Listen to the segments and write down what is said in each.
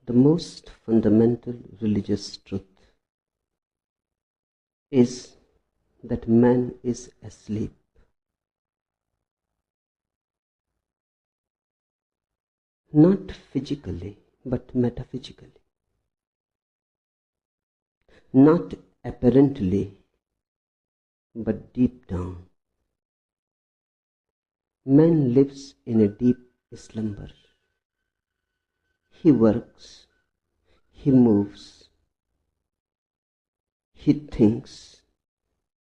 The most fundamental religious truth is that man is asleep. Not physically, but metaphysically. Not apparently, but deep down. Man lives in a deep slumber. He works, he moves, he thinks,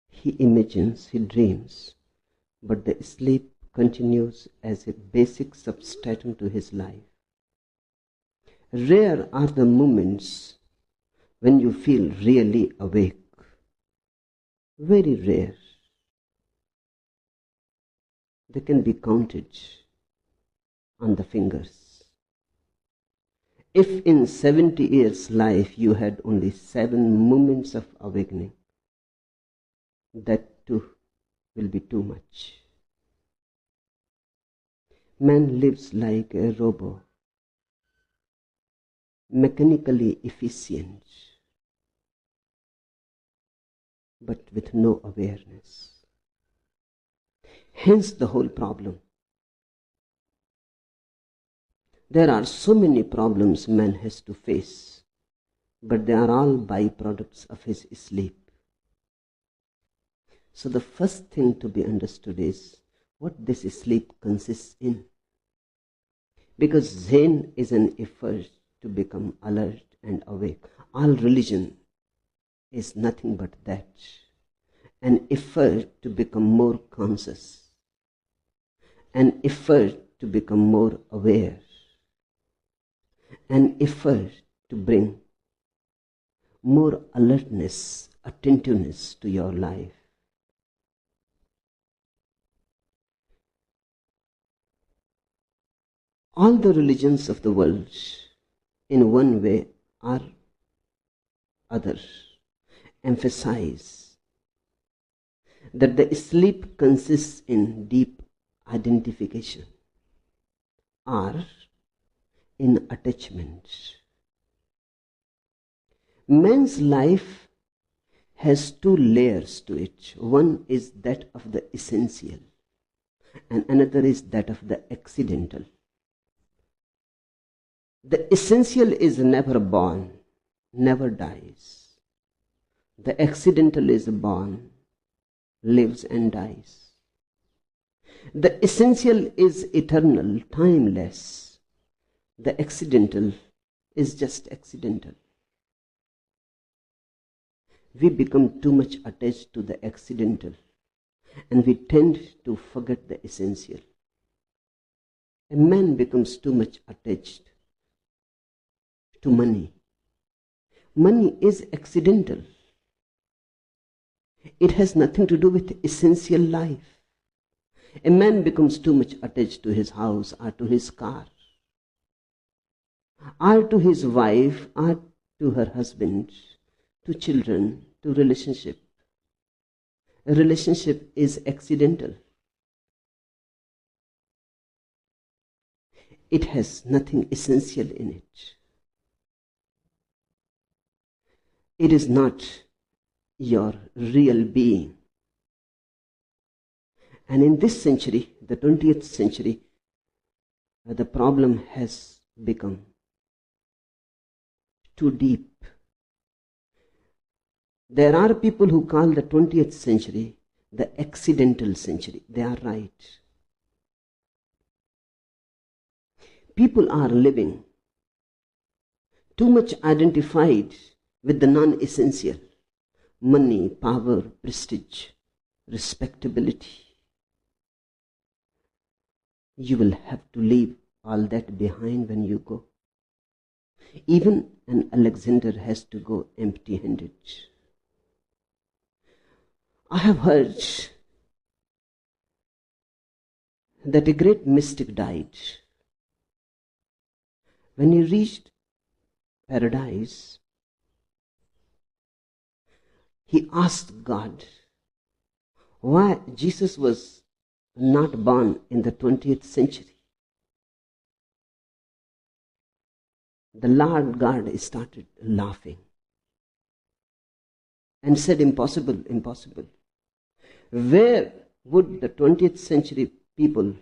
he imagines, he dreams, but the sleep continues as a basic substratum to his life. Rare are the moments when you feel really awake. Very rare. They can be counted on the fingers. If in 70 years' life you had only 7 moments of awakening, that too will be too much. Man lives like a robot, mechanically efficient, but with no awareness. Hence the whole problem. There are so many problems man has to face, but they are all byproducts of his sleep. So the first thing to be understood is what this sleep consists in. Because Zen is an effort to become alert and awake. All religion is nothing but that. An effort to become more conscious. An effort to become more aware. An effort to bring more alertness, attentiveness to your life. All the religions of the world, in one way or other, emphasize that the sleep consists in deep identification or in attachment. Man's life has 2 layers to it. One is that of the essential, and another is that of the accidental. The essential is never born, never dies. The accidental is born, lives and dies. The essential is eternal, timeless. The accidental is just accidental. We become too much attached to the accidental, and we tend to forget the essential. A man becomes too much attached to money. Money is accidental. It has nothing to do with essential life. A man becomes too much attached to his house or to his car, or to his wife, or to her husband, to children, to relationship. A relationship is accidental. It has nothing essential in it. It is not your real being. And in this century, the 20th century, the problem has become too deep. There are people who call the 20th century the accidental century. They are right. People are living too much identified with the non-essential. Money, power, prestige, respectability. You will have to leave all that behind when you go. Even an Alexander has to go empty-handed. I have heard that a great mystic died. When he reached paradise, he asked God why Jesus was not born in the 20th century. The Lord God started laughing and said, impossible, impossible. Where would the 20th century people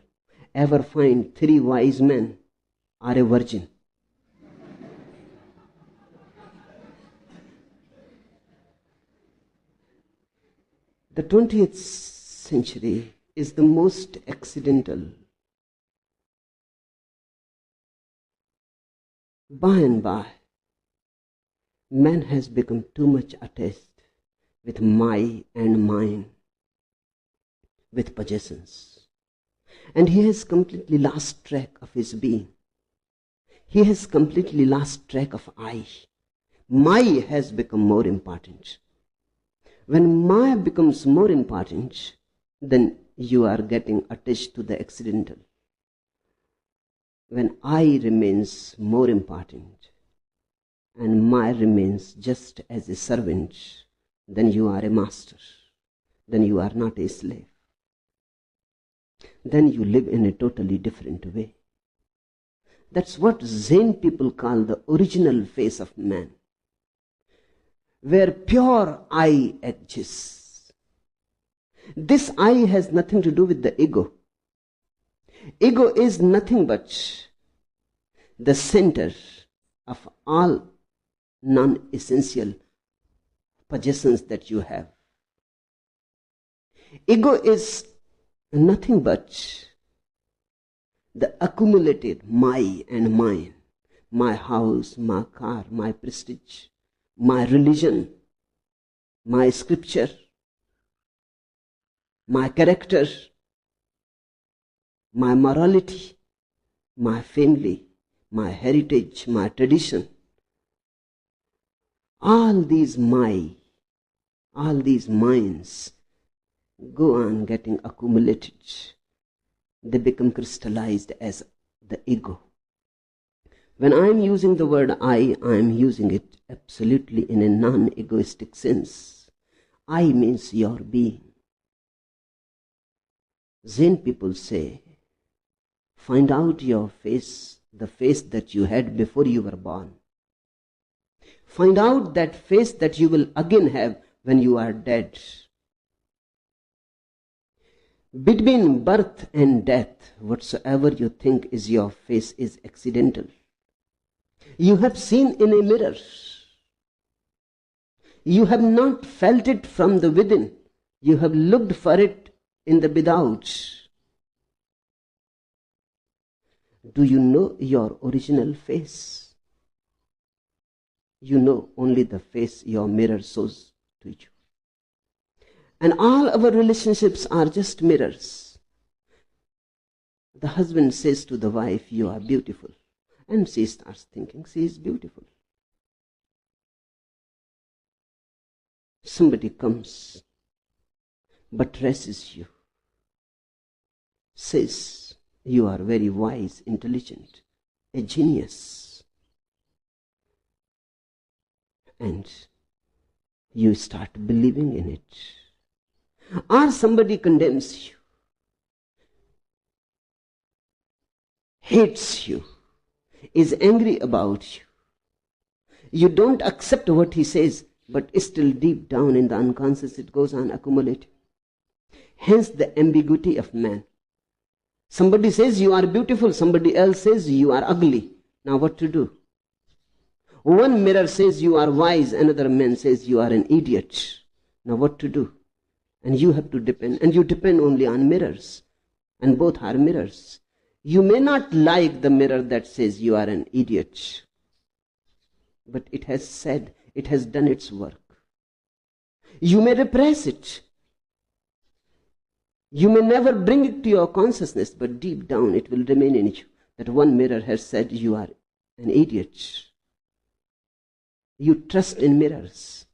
ever find 3 wise men or a virgin? The 20th century is the most accidental. By and by, man has become too much attached with my and mine, with possessions. And he has completely lost track of his being. He has completely lost track of I. My has become more important. When my becomes more important, then you are getting attached to the accidental. When I remains more important and my remains just as a servant, then you are a master. Then you are not a slave. Then you live in a totally different way. That's what Zen people call the original face of man, where pure I exists. This I has nothing to do with the ego. Ego is nothing but the center of all non-essential possessions that you have. Ego is nothing but the accumulated my and mine, my house, my car, my prestige, my religion, my scripture, my character, my morality, my family, my heritage, my tradition. All these minds go on getting accumulated. They become crystallized as the ego. When I am using the word I am using it absolutely in a non-egoistic sense. I means your being. Zen people say, find out your face, the face that you had before you were born. Find out that face that you will again have when you are dead. Between birth and death, whatsoever you think is your face is accidental. You have seen in a mirror. You have not felt it from the within. You have looked for it in the without. Do you know your original face? You know only the face your mirror shows to you. And all our relationships are just mirrors. The husband says to the wife, you are beautiful. And she starts thinking she is beautiful. Somebody comes, buttresses you, says you are very wise, intelligent, a genius. And you start believing in it. Or somebody condemns you, hates you, is angry about you. You don't accept what he says, but still deep down in the unconscious it goes on accumulating. Hence the ambiguity of man. Somebody says you are beautiful, somebody else says you are ugly. Now what to do? One mirror says you are wise, another man says you are an idiot. Now what to do? And you have to depend, and you depend only on mirrors. And both are mirrors. You may not like the mirror that says you are an idiot, but it has said, it has done its work. You may repress it. You may never bring it to your consciousness, but deep down it will remain in you. That one mirror has said you are an idiot. You trust in mirrors.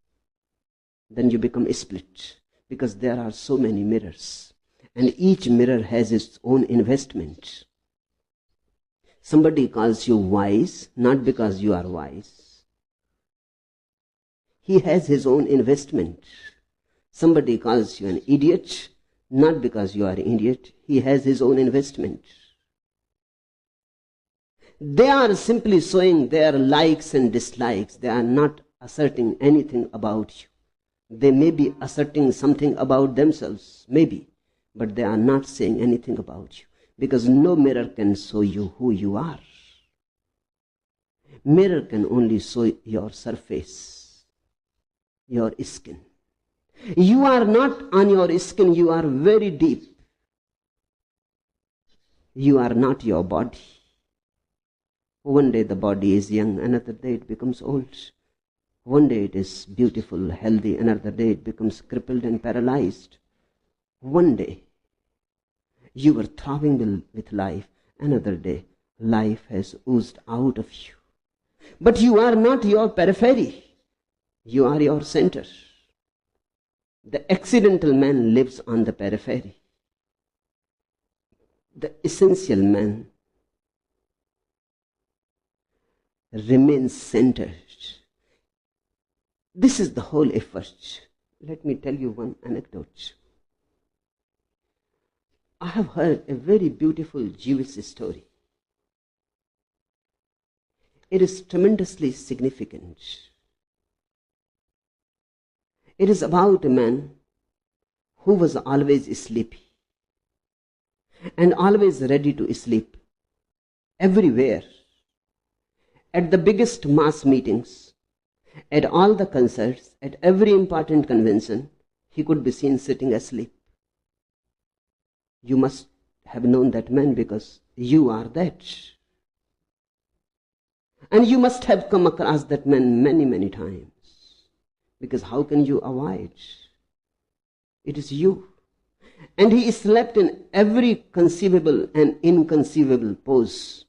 Then you become split, because there are so many mirrors. And each mirror has its own investment. Somebody calls you wise, not because you are wise. He has his own investment. Somebody calls you an idiot, not because you are an idiot. He has his own investment. They are simply showing their likes and dislikes. They are not asserting anything about you. They may be asserting something about themselves, maybe, but they are not saying anything about you, because no mirror can show you who you are. Mirror can only show your surface, your skin. You are not on your skin, you are very deep. You are not your body. One day the body is young, another day it becomes old. One day it is beautiful, healthy, another day it becomes crippled and paralyzed. One day you were throbbing with life, another day life has oozed out of you. But you are not your periphery, you are your center. The accidental man lives on the periphery. The essential man remains centered. This is the whole effort. Let me tell you one anecdote. I have heard a very beautiful Jewish story. It is tremendously significant. It is about a man who was always sleepy and always ready to sleep everywhere. At the biggest mass meetings, at all the concerts, at every important convention, he could be seen sitting asleep. You must have known that man because you are that. And you must have come across that man many, many times. Because how can you avoid? It is you. And he slept in every conceivable and inconceivable pose.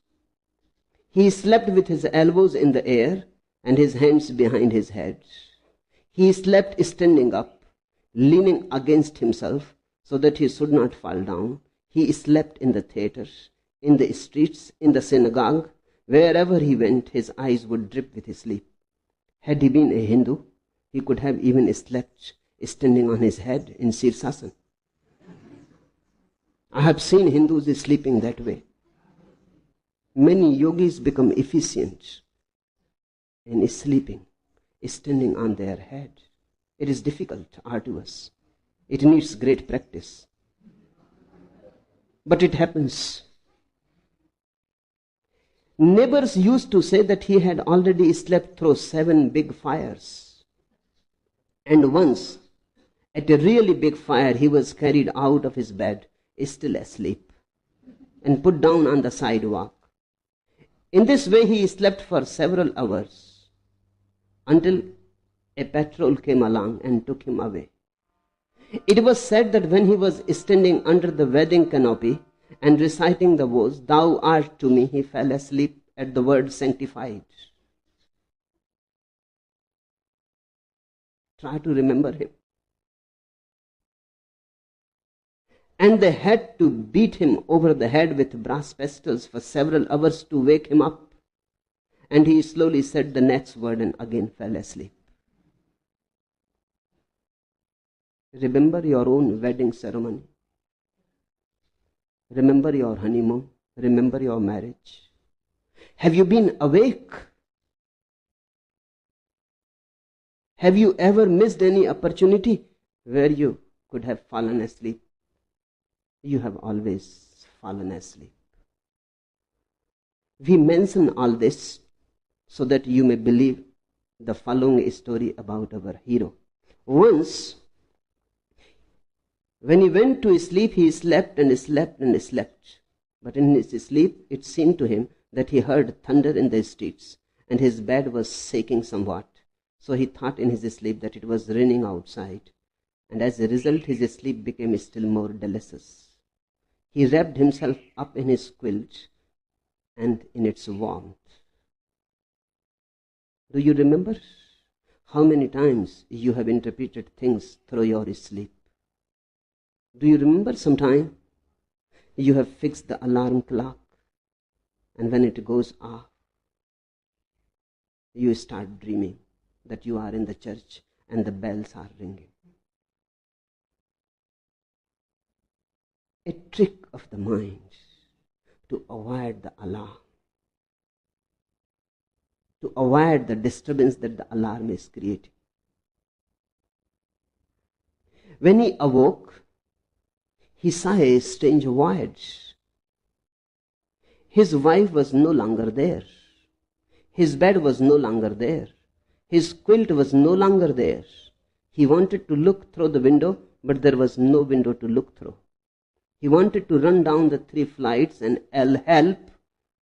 He slept with his elbows in the air and his hands behind his head. He slept standing up, leaning against himself so that he should not fall down. He slept in the theater, in the streets, in the synagogue. Wherever he went, his eyes would drip with his sleep. Had he been a Hindu, he could have even slept standing on his head in Sirsasana. I have seen Hindus sleeping that way. Many yogis become efficient in sleeping, standing on their head. It is difficult, arduous. It needs great practice. But it happens. Neighbors used to say that he had already slept through 7 big fires. And once, at a really big fire, he was carried out of his bed, still asleep, and put down on the sidewalk. In this way, he slept for several hours until a patrol came along and took him away. It was said that when he was standing under the wedding canopy and reciting the vows, "Thou art to me," he fell asleep at the word sanctified. Try to remember him. And they had to beat him over the head with brass pistols for several hours to wake him up. And he slowly said the next word and again fell asleep. Remember your own wedding ceremony. Remember your honeymoon. Remember your marriage. Have you been awake? Have you ever missed any opportunity where you could have fallen asleep? You have always fallen asleep. We mention all this so that you may believe the following story about our hero. Once, when he went to sleep, he slept and slept and slept. But in his sleep, it seemed to him that he heard thunder in the streets, and his bed was shaking somewhat. So he thought in his sleep that it was raining outside, and as a result, his sleep became still more delicious. He wrapped himself up in his quilt and in its warmth. Do you remember how many times you have interpreted things through your sleep? Do you remember sometime you have fixed the alarm clock, and when it goes off, you start dreaming that you are in the church and the bells are ringing? A trick of the mind to avoid the alarm. to avoid the disturbance that the alarm is creating. When he awoke, he saw a strange void. His wife was no longer there. His bed was no longer there. His quilt was no longer there. He wanted to look through the window, but there was no window to look through. He wanted to run down the 3 flights and yell help,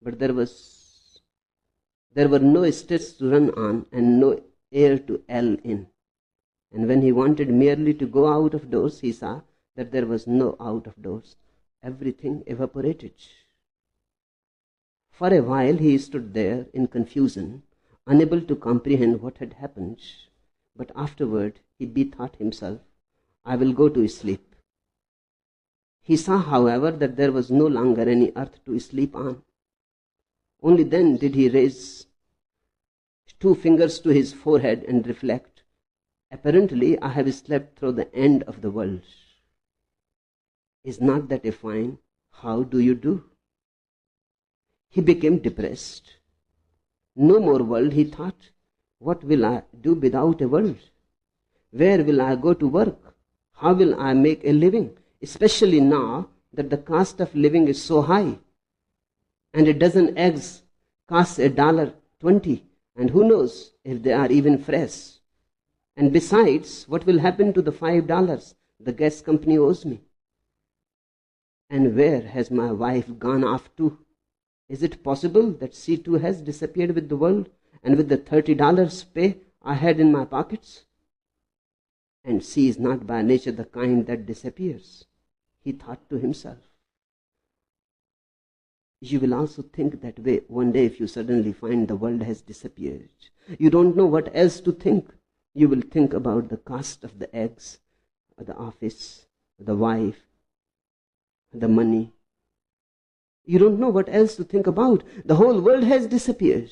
but there were no steps to run on and no air to yell in. And when he wanted merely to go out of doors, he saw that there was no out of doors. Everything evaporated. For a while he stood there in confusion, unable to comprehend what had happened. But afterward he bethought himself, I will go to sleep. He saw, however, that there was no longer any earth to sleep on. Only then did he raise 2 fingers to his forehead and reflect, apparently I have slept through the end of the world. Is not that a fine how do you do? He became depressed. No more world, he thought. What will I do without a world? Where will I go to work? How will I make a living? Especially now that the cost of living is so high. And a dozen eggs costs $1.20, and who knows if they are even fresh. And besides, what will happen to the $5 the gas company owes me? And where has my wife gone off to? Is it possible that she too has disappeared with the world and with the $30 pay I had in my pockets? And she is not by nature the kind that disappears, he thought to himself. You will also think that way one day if you suddenly find the world has disappeared. You don't know what else to think. You will think about the cost of the eggs, the office, the wife, the money. You don't know what else to think about. The whole world has disappeared.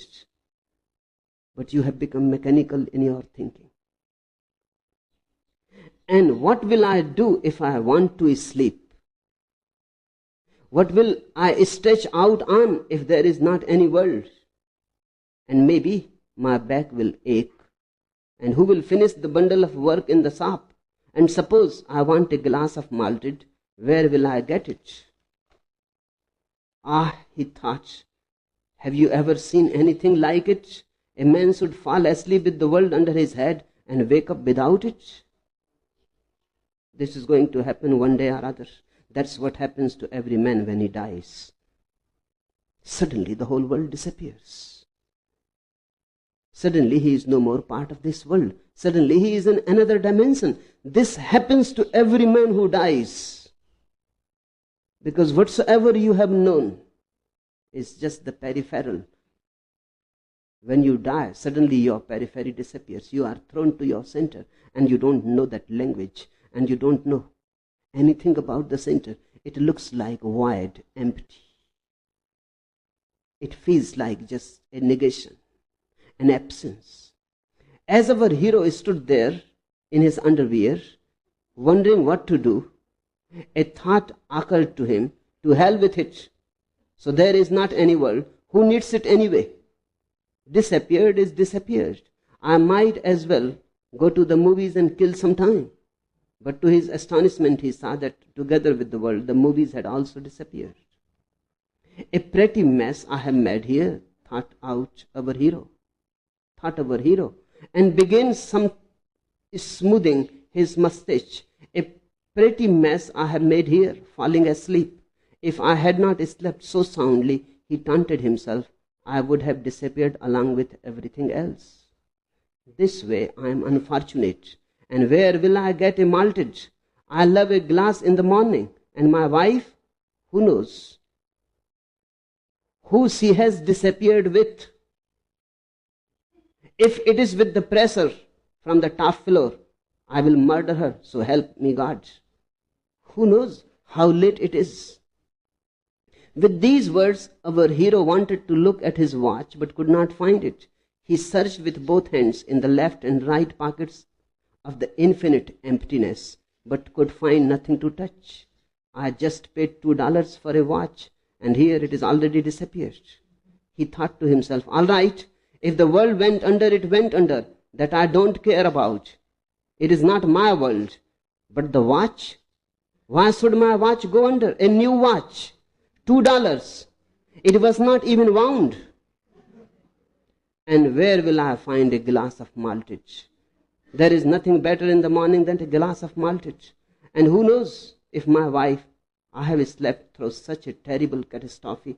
But you have become mechanical in your thinking. And what will I do if I want to sleep? What will I stretch out on if there is not any world? And maybe my back will ache. And who will finish the bundle of work in the shop? And suppose I want a glass of malted, where will I get it? Ah, he thought, have you ever seen anything like it? A man should fall asleep with the world under his head and wake up without it. This is going to happen one day or other. That's what happens to every man when he dies. Suddenly the whole world disappears. Suddenly he is no more part of this world. Suddenly he is in another dimension. This happens to every man who dies. Because whatsoever you have known is just the peripheral. When you die, suddenly your periphery disappears. You are thrown to your center and you don't know that language and you don't know anything about the center. It looks like void, empty. It feels like just a negation, an absence. As our hero stood there in his underwear, wondering what to do, a thought occurred to him, to hell with it. So there is not any world. Who needs it anyway? Disappeared is disappeared. I might as well go to the movies and kill some time. But to his astonishment, he saw that together with the world, the movies had also disappeared. A pretty mess I have made here, thought our hero, and began smoothing his mustache. A pretty mess I have made here, falling asleep. If I had not slept so soundly, he taunted himself, I would have disappeared along with everything else. This way I am unfortunate. And where will I get a malted? I love a glass in the morning. And my wife? Who knows? Who she has disappeared with? If it is with the presser from the top floor, I will murder her, so help me God. Who knows how late it is? With these words, our hero wanted to look at his watch but could not find it. He searched with both hands in the left and right pockets of the infinite emptiness, but could find nothing to touch. I just paid $2 for a watch, and here it is already disappeared. He thought to himself, all right, If the world went under, it went under. That I don't care about. It is not my world. But the watch? Why should my watch go under? A new watch. $2. It was not even wound. And where will I find a glass of maltage? There is nothing better in the morning than a glass of maltage. And who knows if my wife, I have slept through such a terrible catastrophe.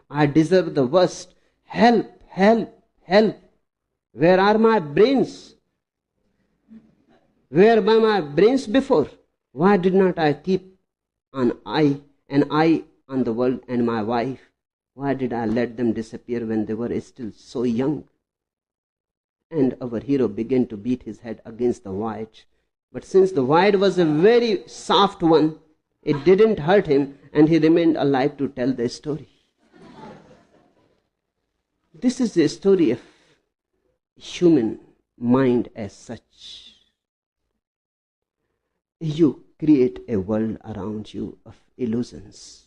I deserve the worst. Help, help, help. Where are my brains? Where were my brains before? Why did not I keep an eye on the world and my wife? Why did I let them disappear when they were still so young? And our hero began to beat his head against the wire. But since the wire was a very soft one, it didn't hurt him, and he remained alive to tell the story. This is the story of human mind as such. You create a world around you of illusions.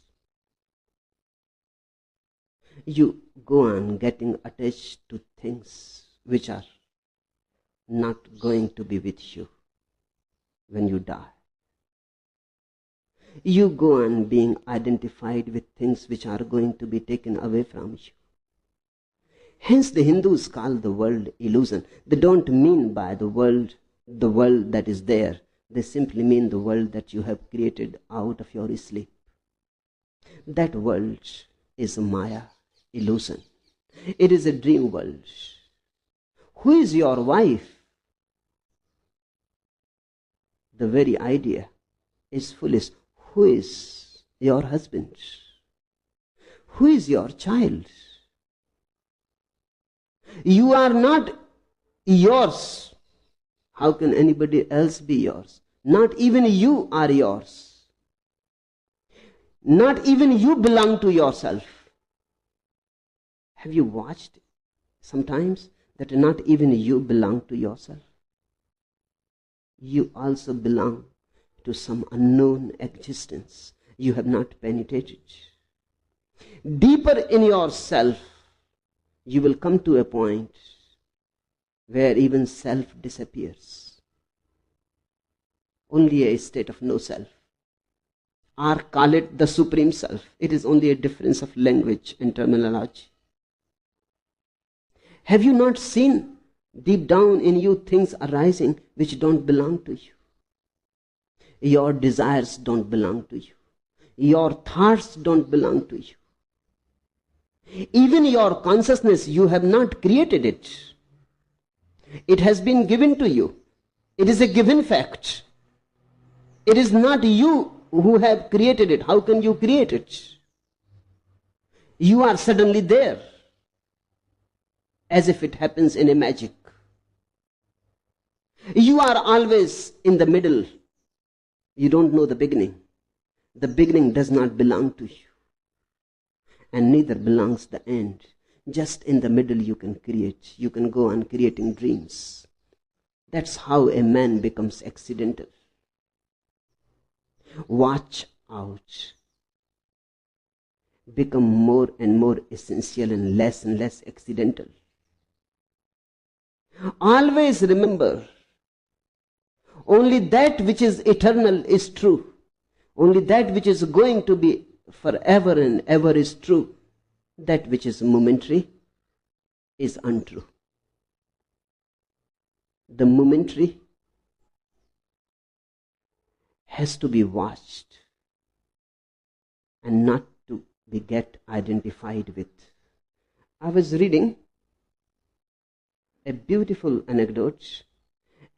You go on getting attached to things which are not going to be with you when you die. You go on being identified with things which are going to be taken away from you. Hence the Hindus call the world illusion. They don't mean by the world that is there. They simply mean the world that you have created out of your sleep. That world is Maya, illusion. It is a dream world. Who is your wife? The very idea is foolish. Who is your husband? Who is your child? You are not yours. How can anybody else be yours? Not even you are yours. Not even you belong to yourself. Have you watched sometimes that not even you belong to yourself? You also belong to some unknown existence you have not penetrated. Deeper in yourself, you will come to a point where even self disappears. Only a state of no self. Or call it the supreme self. It is only a difference of language and terminology. Have you not seen deep down in you things arising which don't belong to you? Your desires don't belong to you. Your thoughts don't belong to you. Even your consciousness, you have not created it. It has been given to you. It is a given fact. It is not you who have created it. How can you create it? You are suddenly there, as if it happens in a magic. You are always in the middle. You don't know the beginning. The beginning does not belong to you. And neither belongs the end. Just in the middle you can create. You can go on creating dreams. That's how a man becomes accidental. Watch out. Become more and more essential and less accidental. Always remember, only that which is eternal is true. Only that which is going to be forever and ever is true. That which is momentary is untrue. The momentary has to be watched and not to be get identified with. I was reading a beautiful anecdote.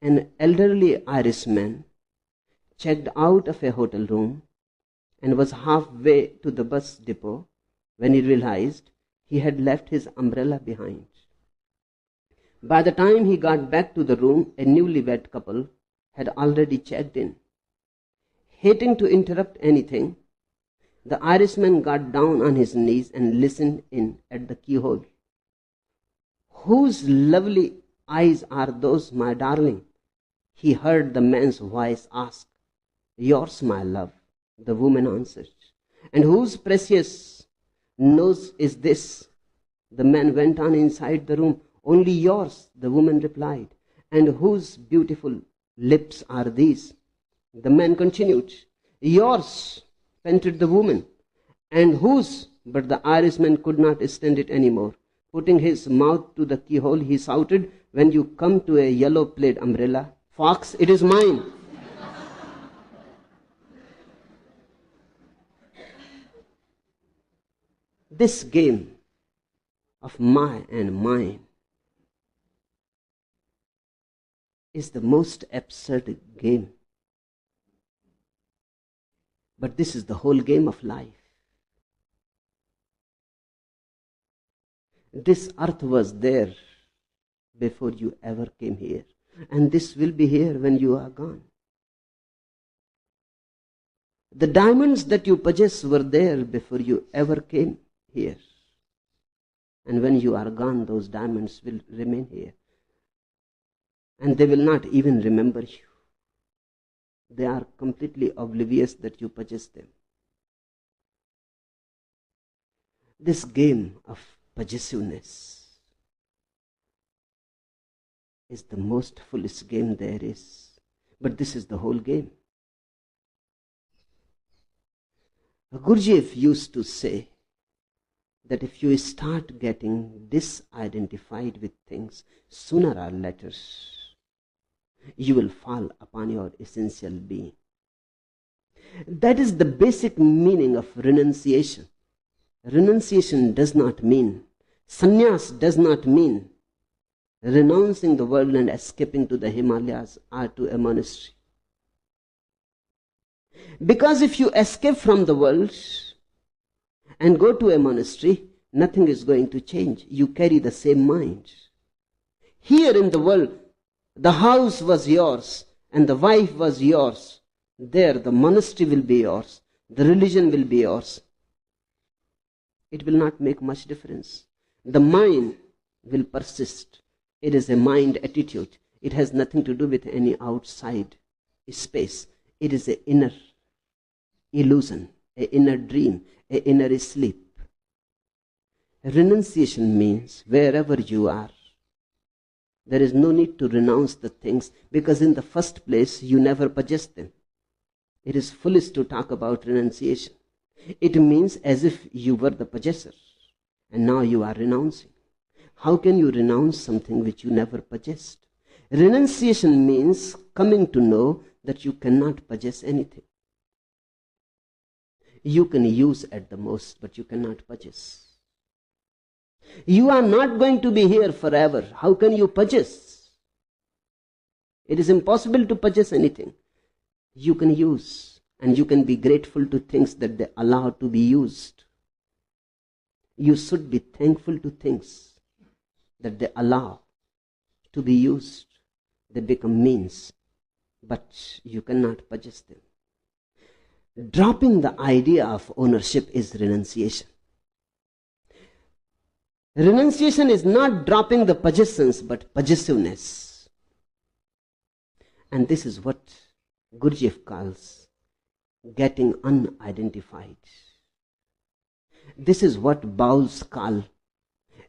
An elderly Irishman checked out of a hotel room and was halfway to the bus depot when he realized he had left his umbrella behind. By the time he got back to the room, a newlywed couple had already checked in. Hating to interrupt anything, the Irishman got down on his knees and listened in at the keyhole. "Whose lovely eyes are those, my darling?" he heard the man's voice ask. "Yours, my love," the woman answered. "And whose precious nose is this?" The man went on inside the room. Only yours, the woman replied. And whose beautiful lips are these? The man continued. Yours, panted the woman. And whose? But the Irishman could not stand it anymore. Putting his mouth to the keyhole, he shouted, when you come to a yellow plaid umbrella, fox, it is mine. This game of my and mine is the most absurd game. But this is the whole game of life. This earth was there before you ever came here. And this will be here when you are gone. The diamonds that you possess were there before you ever came here. And when you are gone, those diamonds will remain here. And they will not even remember you. They are completely oblivious that you possess them. This game of possessiveness is the most foolish game there is. But this is the whole game. Gurdjieff used to say that if you start getting disidentified with things, sooner or later, you will fall upon your essential being. That is the basic meaning of renunciation. Renunciation does not mean, sannyas does not mean renouncing the world and escaping to the Himalayas or to a monastery. Because if you escape from the world and go to a monastery, nothing is going to change. You carry the same mind. Here in the world, the house was yours and the wife was yours. There, the monastery will be yours. The religion will be yours. It will not make much difference. The mind will persist. It is a mind attitude. It has nothing to do with any outside space. It is an inner illusion, an inner dream, an inner sleep. Renunciation means wherever you are, there is no need to renounce the things, because in the first place you never possessed them. It is foolish to talk about renunciation. It means as if you were the possessor and now you are renouncing. How can you renounce something which you never possessed? Renunciation means coming to know that you cannot possess anything. You can use at the most, but you cannot possess. You are not going to be here forever. How can you possess? It is impossible to possess anything. You can use, and you can be grateful to things that they allow to be used. You should be thankful to things that they allow to be used. They become means, but you cannot possess them. Dropping the idea of ownership is renunciation. Renunciation is not dropping the possessions, but possessiveness. And this is what Gurdjieff calls getting unidentified. This is what Bowles call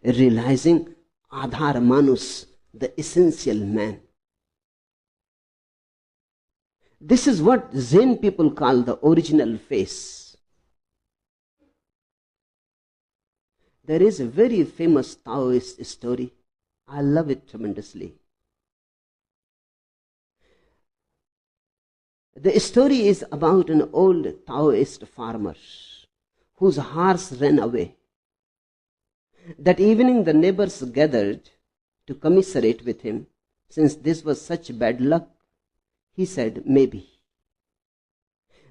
realizing Adhar Manus, the essential man. This is what Zen people call the original face. There is a very famous Taoist story. I love it tremendously. The story is about an old Taoist farmer whose horse ran away. That evening the neighbors gathered to commiserate with him. Since this was such bad luck, he said, maybe.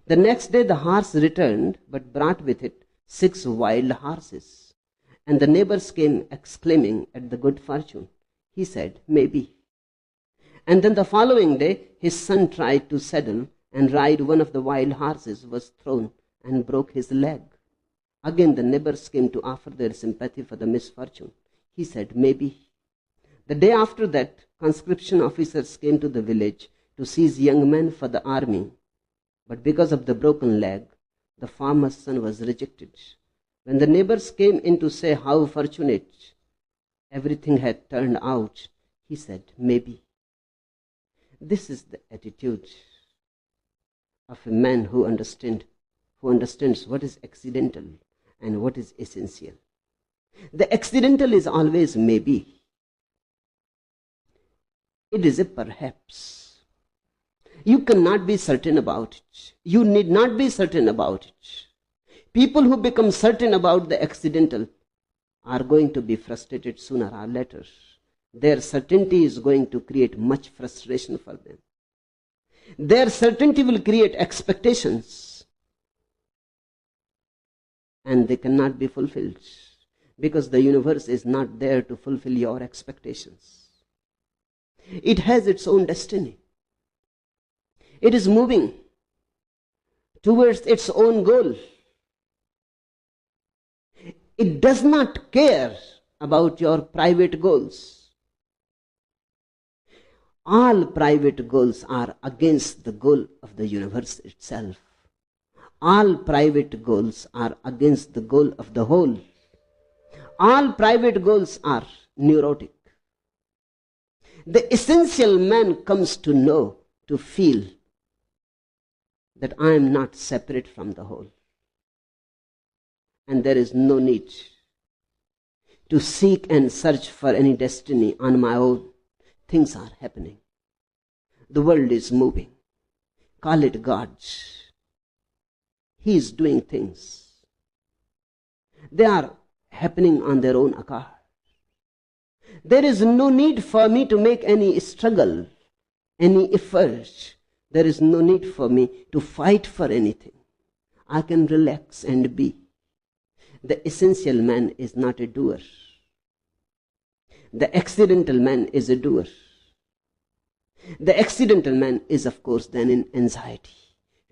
The next day the horse returned, but brought with it 6 wild horses. And the neighbors came exclaiming at the good fortune. He said, maybe. And then the following day, his son tried to saddle and ride one of the wild horses, was thrown and broke his leg. Again the neighbors came to offer their sympathy for the misfortune. He said, maybe. The day after that, conscription officers came to the village to seize young men for the army. But because of the broken leg, the farmer's son was rejected. When the neighbors came in to say how fortunate everything had turned out, he said, maybe. This is the attitude of a man who understands what is accidental and what is essential. The accidental is always maybe. It is a perhaps. You cannot be certain about it. You need not be certain about it. People who become certain about the accidental are going to be frustrated sooner or later. Their certainty is going to create much frustration for them. Their certainty will create expectations, and they cannot be fulfilled because the universe is not there to fulfill your expectations. It has its own destiny. It is moving towards its own goal. It does not care about your private goals. All private goals are against the goal of the universe itself. All private goals are against the goal of the whole. All private goals are neurotic. The essential man comes to know, to feel that I am not separate from the whole. And there is no need to seek and search for any destiny on my own. Things are happening. The world is moving. Call it God. He is doing things. They are happening on their own account. There is no need for me to make any struggle, any effort. There is no need for me to fight for anything. I can relax and be. The essential man is not a doer. The accidental man is a doer. The accidental man is, of course, then in anxiety,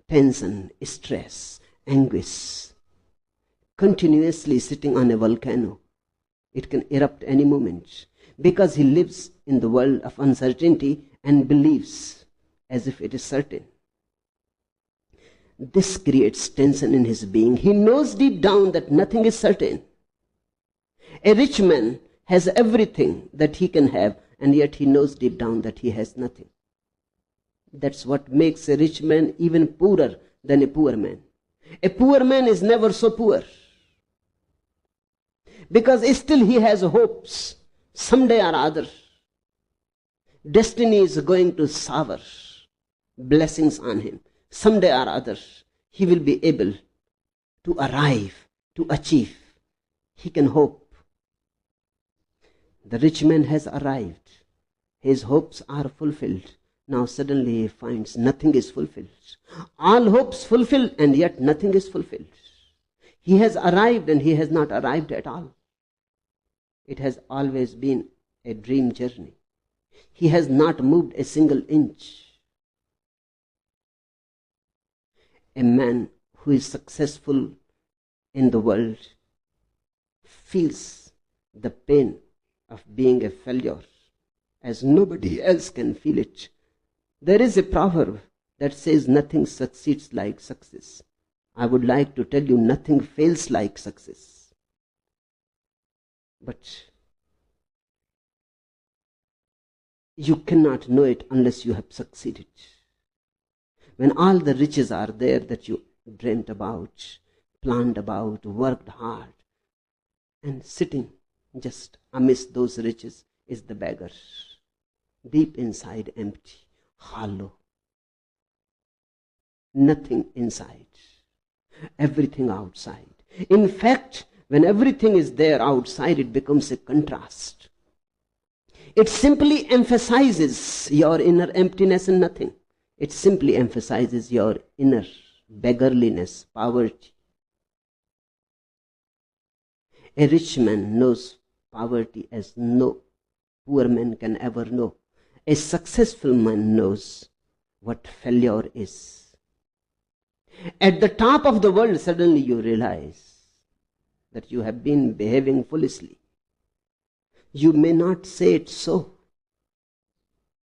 tension, stress, anguish, continuously sitting on a volcano. It can erupt any moment because he lives in the world of uncertainty and believes as if it is certain. This creates tension in his being. He knows deep down that nothing is certain. A rich man has everything that he can have, and yet he knows deep down that he has nothing. That's what makes a rich man even poorer than a poor man. A poor man is never so poor, because still he has hopes. Someday or other, destiny is going to shower blessings on him. Someday or other, he will be able to arrive, to achieve. He can hope. The rich man has arrived. His hopes are fulfilled. Now suddenly he finds nothing is fulfilled. All hopes fulfilled, and yet nothing is fulfilled. He has arrived and he has not arrived at all. It has always been a dream journey. He has not moved a single inch. A man who is successful in the world feels the pain of being a failure as nobody else can feel it. There is a proverb that says nothing succeeds like success. I would like to tell you, nothing fails like success. But you cannot know it unless you have succeeded. When all the riches are there that you dreamt about, planned about, worked hard, and sitting just amidst those riches is the beggar, deep inside empty, hollow, nothing inside, everything outside. In fact, when everything is there outside, it becomes a contrast. It simply emphasizes your inner emptiness and nothing. It simply emphasizes your inner beggarliness, poverty. A rich man knows poverty as no poor man can ever know. A successful man knows what failure is. At the top of the world, suddenly you realize that you have been behaving foolishly. You may not say it so,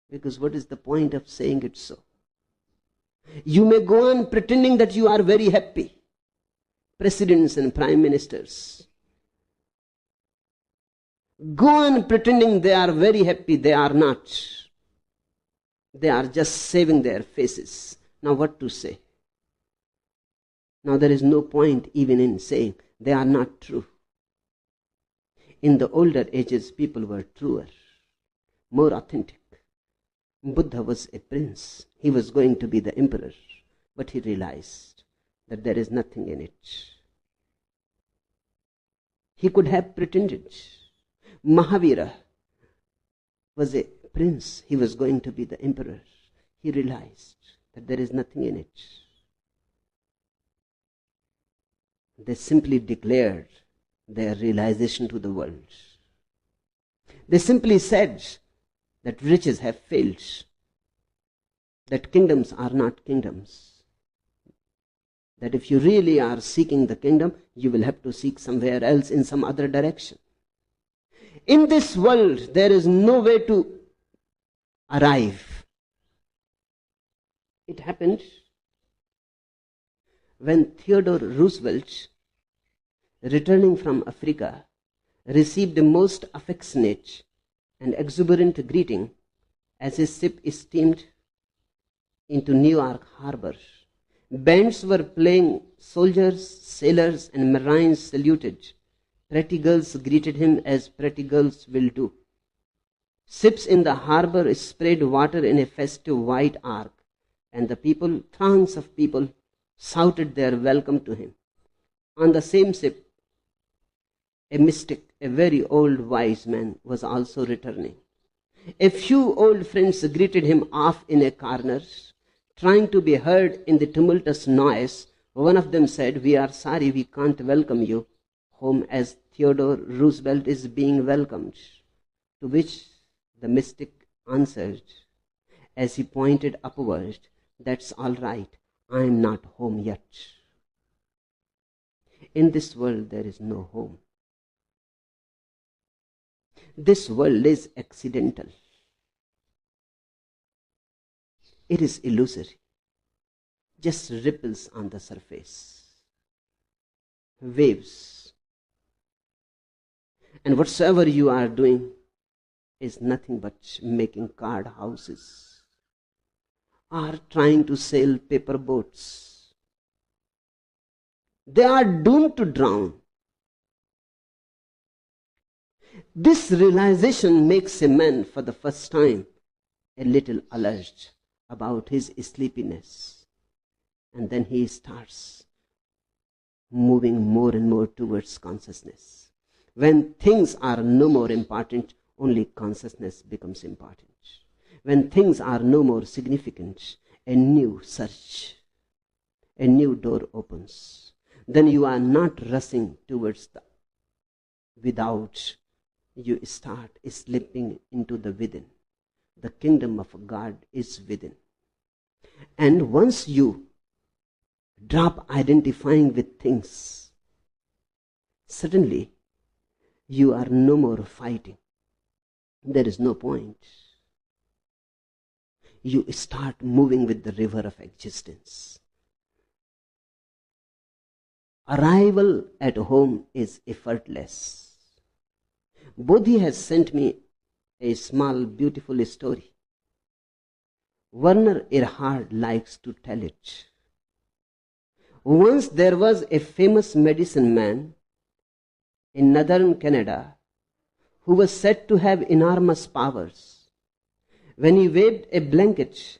because what is the point of saying it so? You may go on pretending that you are very happy. Presidents and prime ministers, go on pretending they are very happy. They are not. They are just saving their faces. Now what to say? Now there is no point even in saying they are not true. In the older ages, people were truer, more authentic. Buddha was a prince. He was going to be the emperor, but he realized that there is nothing in it. He could have pretended. Mahavira was a prince. He was going to be the emperor. He realized that there is nothing in it. They simply declared their realization to the world. They simply said that riches have failed, that kingdoms are not kingdoms, that if you really are seeking the kingdom, you will have to seek somewhere else in some other direction. In this world, there is no way to arrive. It happened when Theodore Roosevelt, returning from Africa, received a most affectionate and exuberant greeting as his ship steamed into New York Harbor. Bands were playing, soldiers, sailors, and marines saluted. Pretty girls greeted him as pretty girls will do. Ships in the harbor sprayed water in a festive white arc, and the people, throngs of people, shouted their welcome to him. On the same ship, a mystic, a very old wise man, was also returning. A few old friends greeted him off in a corner, trying to be heard in the tumultuous noise. One of them said, "We are sorry we can't welcome you home as Theodore Roosevelt is being welcomed." To which the mystic answered, as he pointed upward, "That's all right. I'm not home yet." In this world, there is no home. This world is accidental. It is illusory, just ripples on the surface, waves. And whatsoever you are doing is nothing but making card houses or trying to sail paper boats. They are doomed to drown. This realization makes a man for the first time a little alert about his sleepiness. And then he starts moving more and more towards consciousness. When things are no more important, only consciousness becomes important. When things are no more significant, a new search, a new door opens. Then you are not rushing towards the without. You start slipping into the within. The kingdom of God is within. And once you drop identifying with things, suddenly you are no more fighting. There is no point. You start moving with the river of existence. Arrival at home is effortless. Bodhi has sent me a small, beautiful story. Werner Erhard likes to tell it. Once there was a famous medicine man in northern Canada who was said to have enormous powers. When he waved a blanket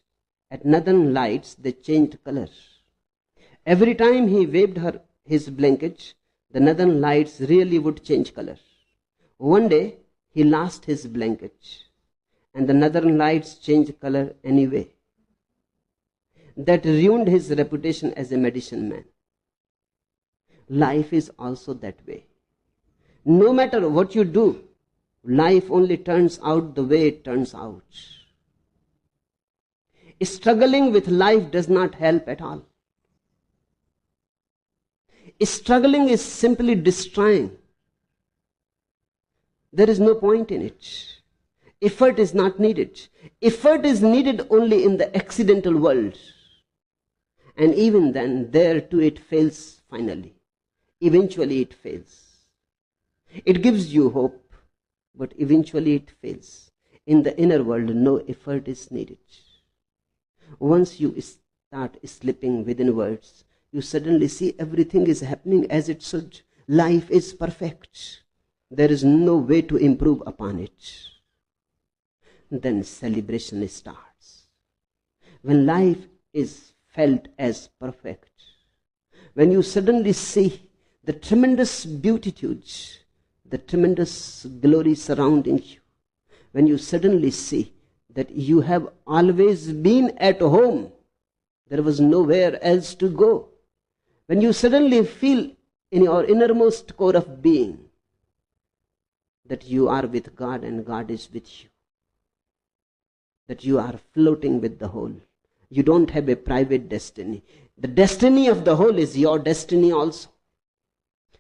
at northern lights, they changed color. Every time he waved his blanket, the northern lights really would change color. One day, he lost his blanket, and the northern lights changed color anyway. That ruined his reputation as a medicine man. Life is also that way. No matter what you do, life only turns out the way it turns out. Struggling with life does not help at all. Struggling is simply destroying. There is no point in it. Effort is not needed. Effort is needed only in the accidental world. And even then, there too it fails finally. Eventually it fails. It gives you hope. but eventually it fails. In the inner world, no effort is needed. Once you start slipping within words, you suddenly see everything is happening as it should. Life is perfect. There is no way to improve upon it. Then celebration starts. When life is felt as perfect, when you suddenly see the tremendous beatitude, the tremendous glory surrounding you, when you suddenly see that you have always been at home, there was nowhere else to go, when you suddenly feel in your innermost core of being that you are with God and God is with you, that you are floating with the whole. You don't have a private destiny. The destiny of the whole is your destiny also.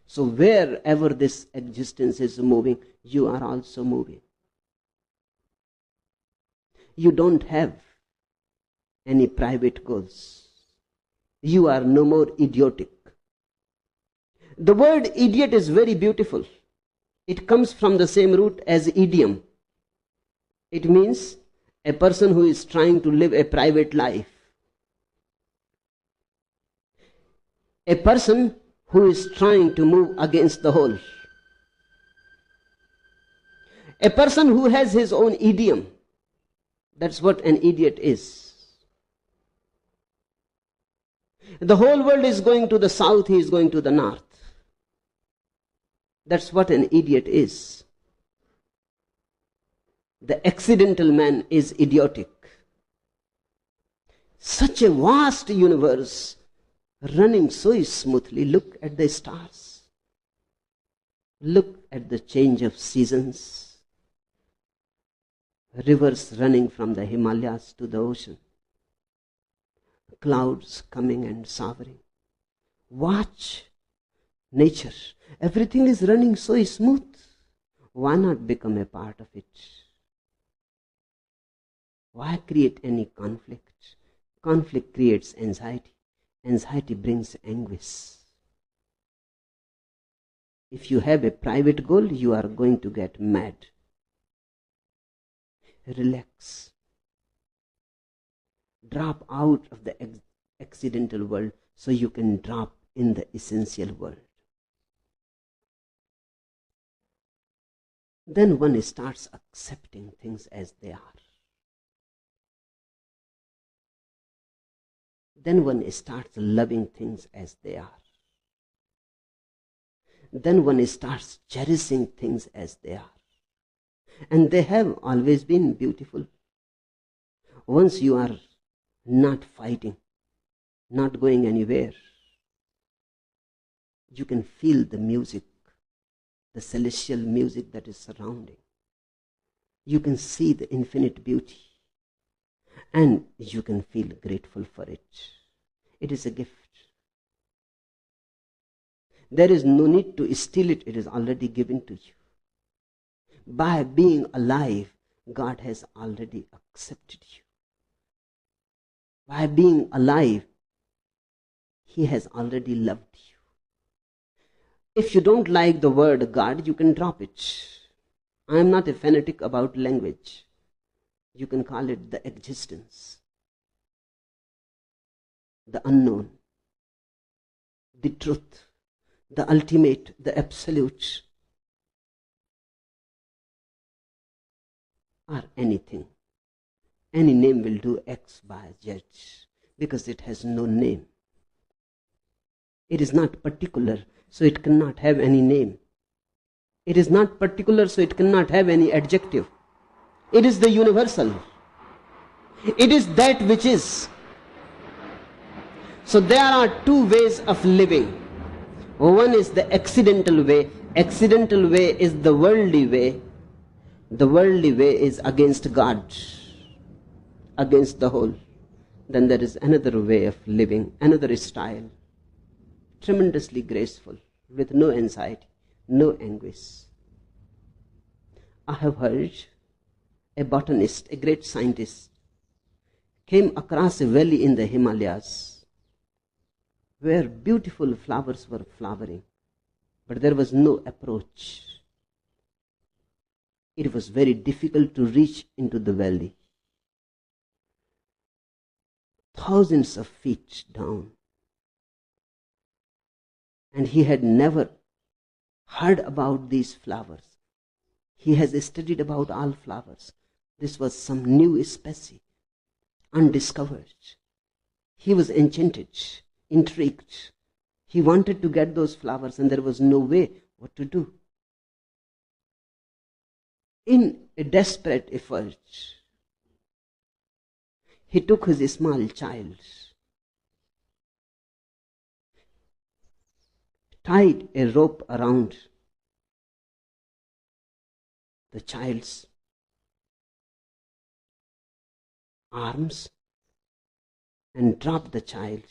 So wherever this existence is moving, you are also moving. You don't have any private goals. You are no more idiotic. The word idiot is very beautiful. It comes from the same root as idiom. It means a person who is trying to live a private life. A person who is trying to move against the whole. A person who has his own idiom. That's what an idiot is. The whole world is going to the south, he is going to the north. That's what an idiot is. The accidental man is idiotic. Such a vast universe running so smoothly. Look at the stars. Look at the change of seasons. Rivers running from the Himalayas to the ocean. Clouds coming and showering. Watch nature. Everything is running so smooth. Why not become a part of it? Why create any conflict? Conflict creates anxiety. Anxiety brings anguish. If you have a private goal, you are going to get mad. Relax. Drop out of the accidental world so you can drop in the essential world. Then one starts accepting things as they are. Then one starts loving things as they are. Then one starts cherishing things as they are. And they have always been beautiful. Once you are not fighting, not going anywhere, you can feel the music, the celestial music that is surrounding. You can see the infinite beauty. And you can feel grateful for it. It is a gift. There is no need to steal it. It is already given to you. By being alive, God has already accepted you. By being alive, He has already loved you. If you don't like the word God, you can drop it. I am not a fanatic about language. You can call it the existence, the unknown, the truth, the ultimate, the absolute, or anything. Any name will do X by Z because it has no name. It is not particular, so it cannot have any name. It is not particular, so it cannot have any adjective. It is the universal. It is that which is. So there are two ways of living. One is the accidental way. Accidental way is the worldly way. The worldly way is against God, against the whole. Then there is another way of living, another style, tremendously graceful, with no anxiety, no anguish. I have heard a botanist, a great scientist, came across a valley in the Himalayas where beautiful flowers were flowering, but there was no approach. it was very difficult to reach into the valley. Thousands of feet down. And he had never heard about these flowers. He has studied about all flowers. This was some new species, undiscovered. He was enchanted, intrigued. He wanted to get those flowers and there was no way what to do. In a desperate effort, he took his small child, tied a rope around the child's arms and dropped the child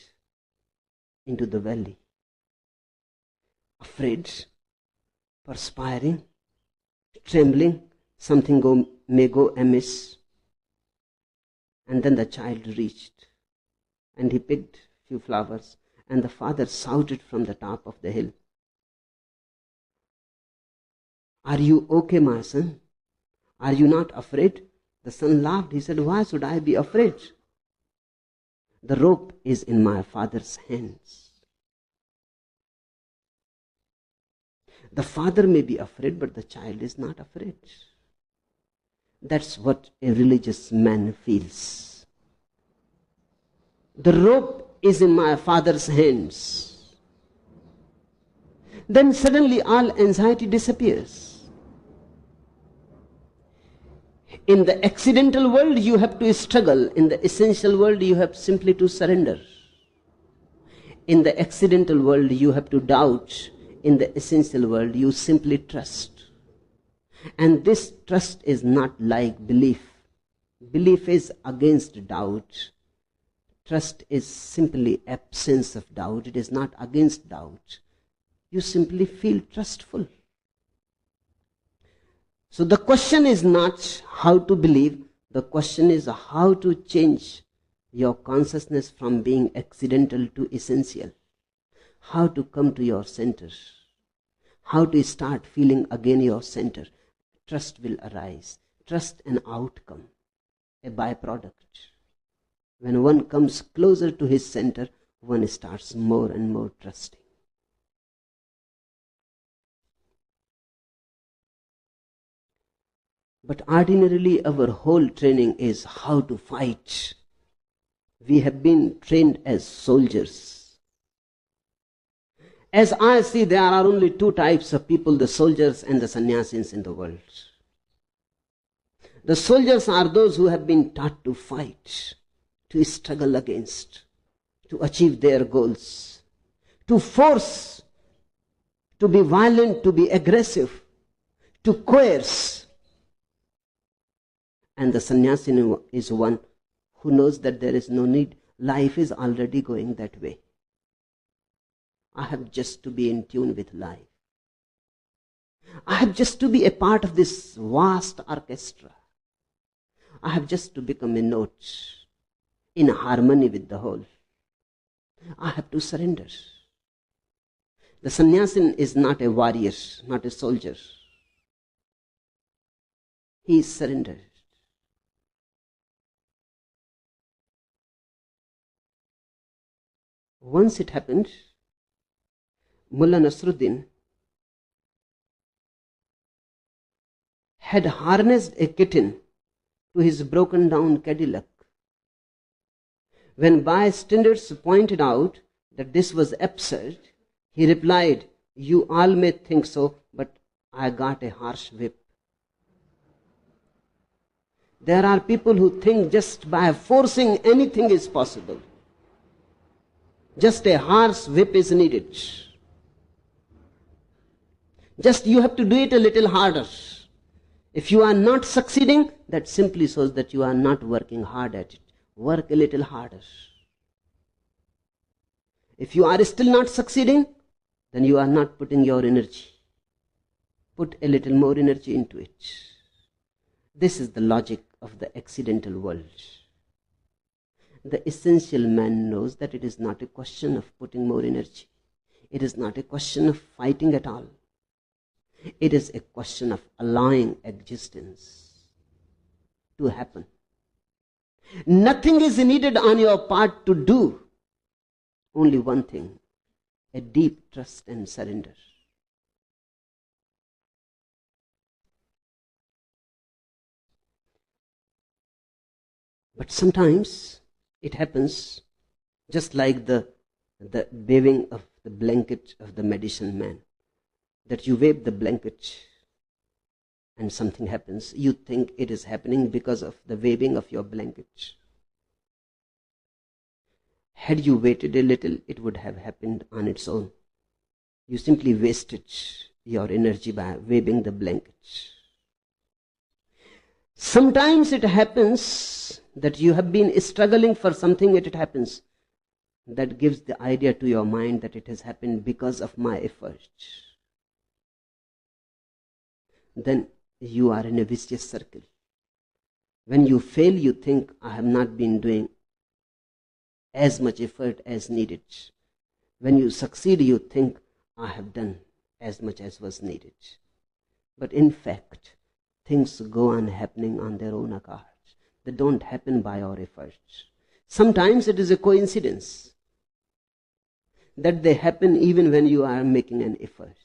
into the valley. Afraid, perspiring, trembling, something may go amiss. And then the child reached and he picked few flowers and the father shouted from the top of the hill, "Are you okay, my son? Are you not afraid?" The son laughed. He said, "Why should I be afraid? The rope is in my father's hands." The father may be afraid, but the child is not afraid. That's what a religious man feels. The rope is in my father's hands. Then suddenly all anxiety disappears. In the accidental world, you have to struggle. In the essential world, you have simply to surrender. In the accidental world, you have to doubt. In the essential world, you simply trust. And this trust is not like belief. Belief is against doubt. Trust is simply absence of doubt. It is not against doubt. You simply feel trustful. So the question is not how to believe. The question is how to change your consciousness from being accidental to essential. How to come to your center. How to start feeling again your center. Trust will arise. Trust an outcome, a byproduct. When one comes closer to his center, one starts more and more trusting. But ordinarily, our whole training is how to fight. We have been trained as soldiers. As I see, there are only two types of people, the soldiers and the sannyasis in the world. The soldiers are those who have been taught to fight, to struggle against, to achieve their goals, to force, to be violent, to be aggressive, to coerce. And the sannyasi is one who knows that there is no need. Life is already going that way. I have just to be in tune with life. I have just to be a part of this vast orchestra. I have just to become a note in harmony with the whole. I have to surrender. The sannyasin is not a warrior, not a soldier. He is surrendered. Once it happened, Mullah Nasruddin had harnessed a kitten to his broken down Cadillac. When bystanders pointed out that this was absurd, he replied, "You all may think so, but I got a harsh whip." There are people who think just by forcing anything is possible. Just a harsh whip is needed. Just you have to do it a little harder. If you are not succeeding, that simply shows that you are not working hard at it. Work a little harder. If you are still not succeeding, then you are not putting your energy. Put a little more energy into it. This is the logic of the accidental world. The essential man knows that it is not a question of putting more energy. It is not a question of fighting at all. It is a question of allowing existence to happen. Nothing is needed on your part to do. Only one thing, a deep trust and surrender. But sometimes it happens just like the waving of the blanket of the medicine man, that you wave the blanket and something happens. You think it is happening because of the waving of your blanket. Had you waited a little, it would have happened on its own. You simply wasted your energy by waving the blanket. Sometimes it happens that you have been struggling for something, it happens. That gives the idea to your mind that it has happened because of my effort. Then you are in a vicious circle. When you fail, you think, I have not been doing as much effort as needed. When you succeed, you think, I have done as much as was needed. But in fact, things go on happening on their own account. They don't happen by our efforts. Sometimes it is a coincidence that they happen even when you are making an effort.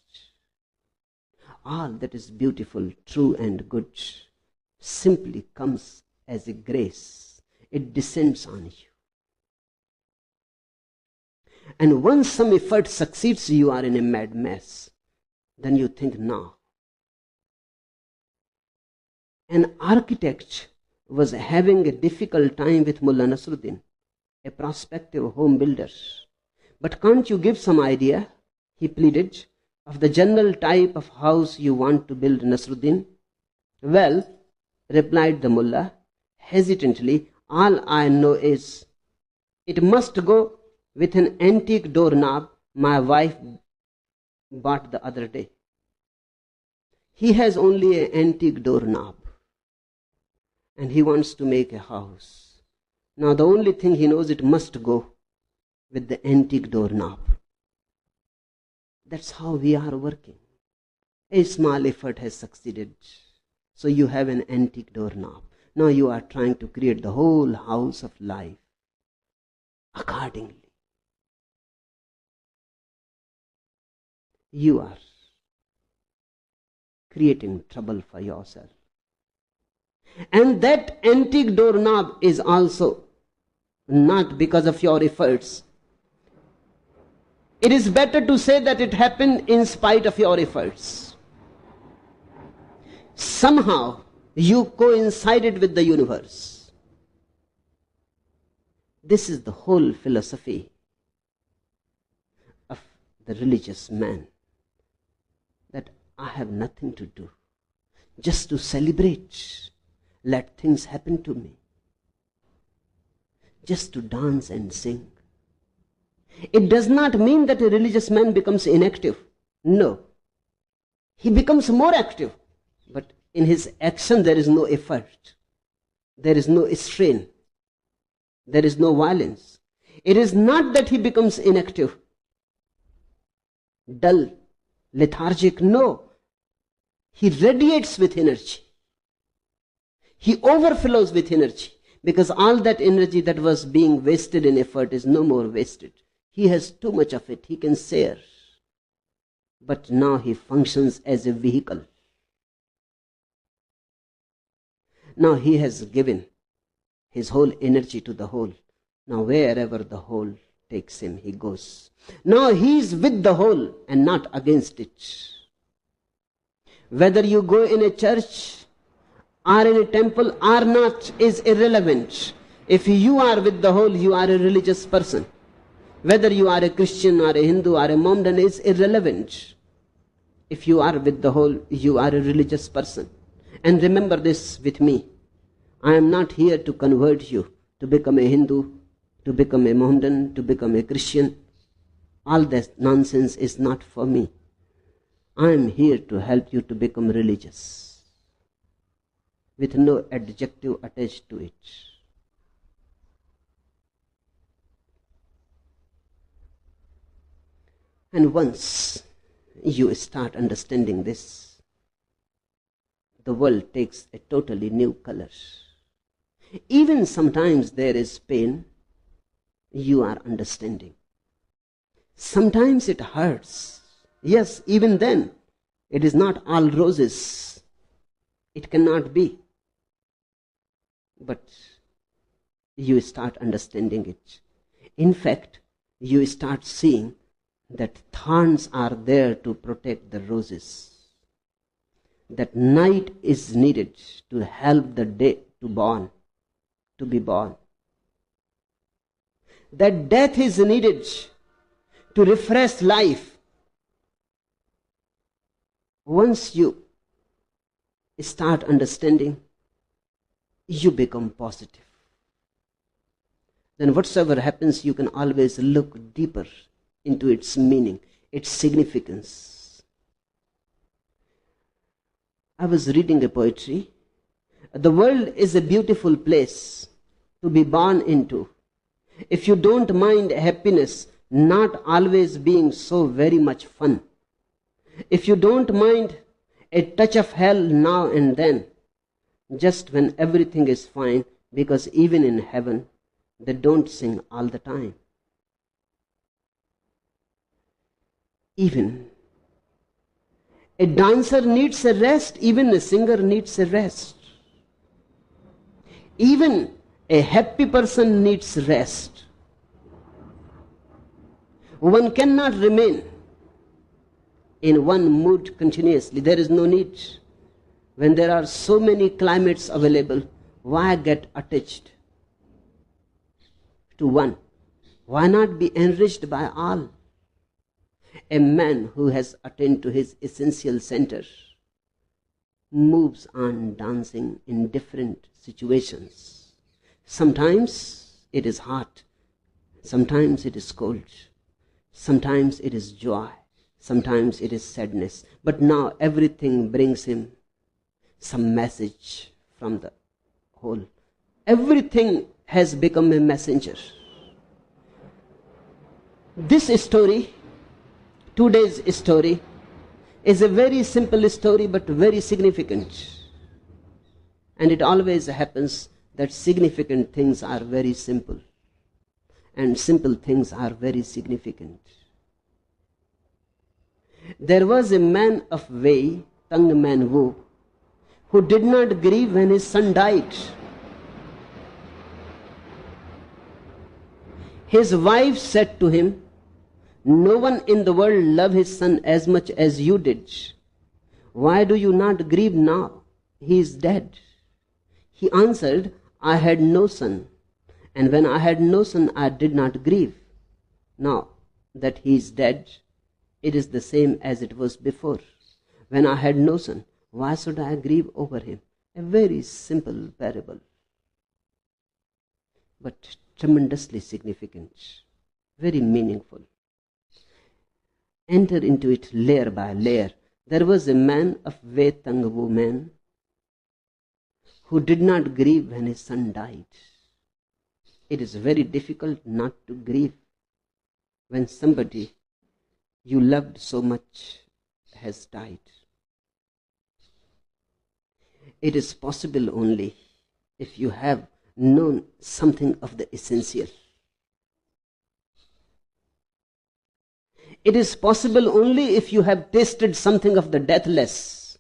All that is beautiful, true, and good simply comes as a grace. It descends on you. And once some effort succeeds, you are in a mad mess. Then you think, no. An architect was having a difficult time with Mullah Nasruddin, a prospective home builder. But can't you give some idea, he pleaded, of the general type of house you want to build, Nasruddin? Well, replied the mullah, hesitantly, all I know is it must go with an antique doorknob my wife bought the other day. He has only an antique doorknob and he wants to make a house. Now the only thing he knows, it must go with the antique doorknob. That's how we are working. A small effort has succeeded. So you have an antique doorknob. Now you are trying to create the whole house of life accordingly. You are creating trouble for yourself. And that antique doorknob is also not because of your efforts. It is better to say that it happened in spite of your efforts. Somehow you coincided with the universe. This is the whole philosophy of the religious man, that I have nothing to do, just to celebrate, let things happen to me, just to dance and sing. It does not mean that a religious man becomes inactive. No. He becomes more active. But in his action there is no effort. There is no strain. There is no violence. It is not that he becomes inactive, dull, lethargic. No. He radiates with energy. He overflows with energy. Because all that energy that was being wasted in effort is no more wasted. He has too much of it. He can share. But now he functions as a vehicle. Now he has given his whole energy to the whole. Now wherever the whole takes him, he goes. Now he is with the whole and not against it. Whether you go in a church or in a temple or not is irrelevant. If you are with the whole, you are a religious person. Whether you are a Christian or a Hindu or a Mohammedan is irrelevant. If you are with the whole, you are a religious person. And remember this with me. I am not here to convert you to become a Hindu, to become a Mohammedan, to become a Christian. All that nonsense is not for me. I am here to help you to become religious, with no adjective attached to it. And once you start understanding this, the world takes a totally new color. Even sometimes there is pain, you are understanding. Sometimes it hurts. Yes, even then, it is not all roses. It cannot be. But you start understanding it. In fact, you start seeing that thorns are there to protect the roses. That night is needed to help the day to be born. That death is needed to refresh life. Once you start understanding, you become positive. Then whatsoever happens, you can always look deeper into its meaning, its significance. I was reading a poetry. The world is a beautiful place to be born into. If you don't mind happiness not always being so very much fun, if you don't mind a touch of hell now and then, just when everything is fine, because even in heaven, they don't sing all the time. Even a dancer needs a rest, even a singer needs a rest. Even a happy person needs rest. One cannot remain in one mood continuously. There is no need. When there are so many climates available, why get attached to one? Why not be enriched by all? A man who has attained to his essential center moves on dancing in different situations. Sometimes it is hot, sometimes it is cold, sometimes it is joy, sometimes it is sadness. But now everything brings him some message from the whole. Everything has become a messenger. This story, today's story, is a very simple story but very significant. And it always happens that significant things are very simple and simple things are very significant. There was a man of Wei, Tung Man Wu, who did not grieve when his son died. His wife said to him, "No one in the world loved his son as much as you did. Why do you not grieve now? He is dead." He answered, "I had no son, and when I had no son, I did not grieve. Now that he is dead, it is the same as it was before. When I had no son, why should I grieve over him?" A very simple parable, but tremendously significant, very meaningful. Enter into it layer by layer. There was a man of Wei Tung Wu man who did not grieve when his son died. It is very difficult not to grieve when somebody you loved so much has died. It is possible only if you have known something of the essential. It is possible only if you have tasted something of the deathless.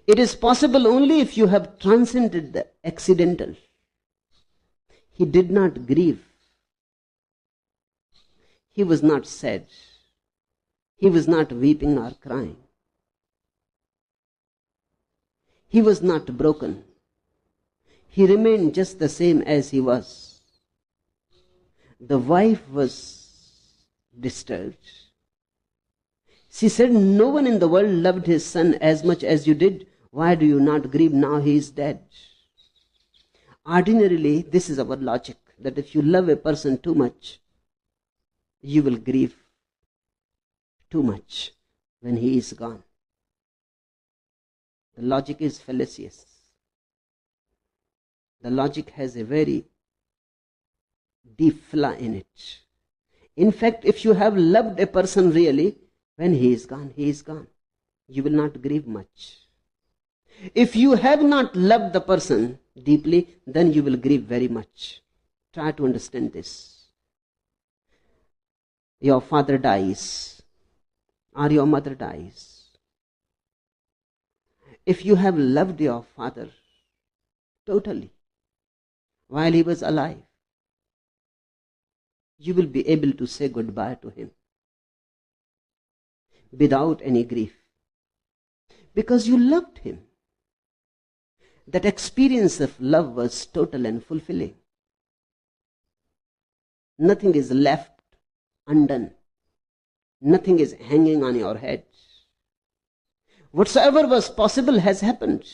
It is possible only if you have transcended the accidental. He did not grieve. He was not sad. He was not weeping or crying. He was not broken. He remained just the same as he was. The wife was disturbed. She said, "No one in the world loved his son as much as you did. Why do you not grieve now he is dead?" Ordinarily, this is our logic, that if you love a person too much, you will grieve too much when he is gone. The logic is fallacious. The logic has a very deep flaw in it. In fact, if you have loved a person really, when he is gone, he is gone. You will not grieve much. If you have not loved the person deeply, then you will grieve very much. Try to understand this. Your father dies, or your mother dies. If you have loved your father totally while he was alive, you will be able to say goodbye to him without any grief, because you loved him. That experience of love was total and fulfilling. Nothing is left undone. Nothing is hanging on your head. Whatsoever was possible has happened.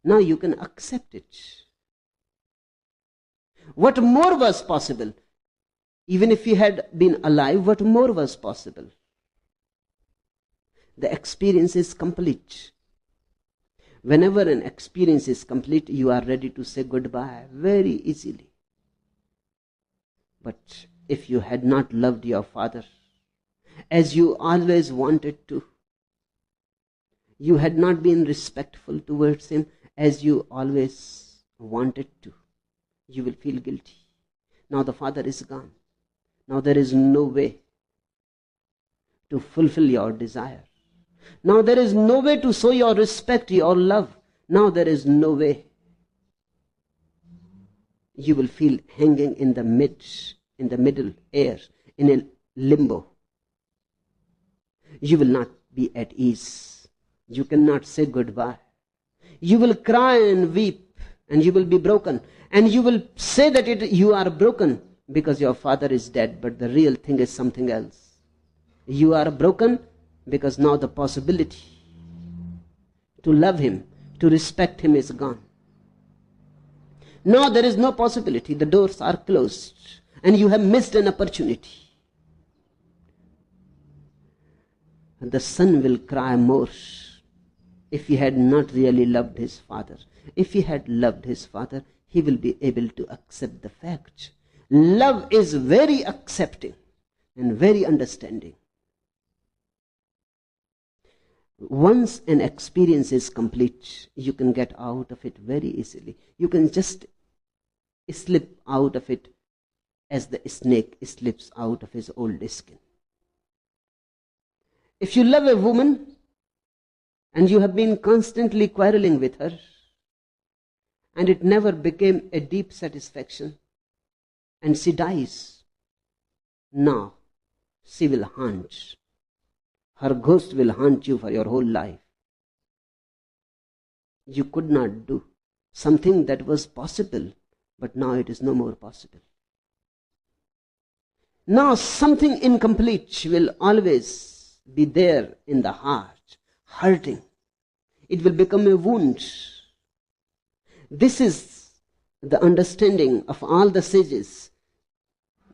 Now you can accept it. What more was possible? Even if he had been alive, what more was possible? The experience is complete. Whenever an experience is complete, you are ready to say goodbye very easily. But if you had not loved your father as you always wanted to, you had not been respectful towards him as you always wanted to, you will feel guilty. Now the father is gone. Now there is no way to fulfill your desire. Now there is no way to show your respect, your love. Now there is no way. You will feel hanging in the middle air, in a limbo. You will not be at ease. You cannot say goodbye. You will cry and weep, and you will be broken. And you will say that you are broken because your father is dead, but the real thing is something else. You are broken because now the possibility to love him, to respect him is gone. Now there is no possibility. The doors are closed and you have missed an opportunity. And the son will cry more if he had not really loved his father. If he had loved his father, he will be able to accept the fact. Love is very accepting and very understanding. Once an experience is complete, you can get out of it very easily. You can just slip out of it as the snake slips out of his old skin. If you love a woman and you have been constantly quarreling with her and it never became a deep satisfaction and she dies, now she will haunt. Her ghost will haunt you for your whole life. You could not do something that was possible, but now it is no more possible. Now something incomplete will always be there in the heart, hurting. It will become a wound. This is the understanding of all the sages,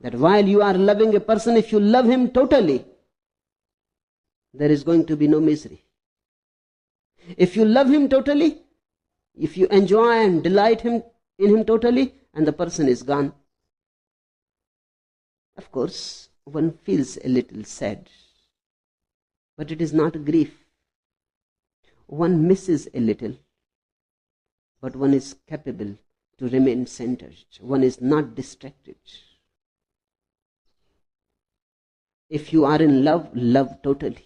that while you are loving a person, if you love him totally, there is going to be no misery. If you love him totally, if you enjoy and delight in him totally, and the person is gone, of course, one feels a little sad. But it is not grief. One misses a little, but one is capable to remain centered. One is not distracted. If you are in love, love totally.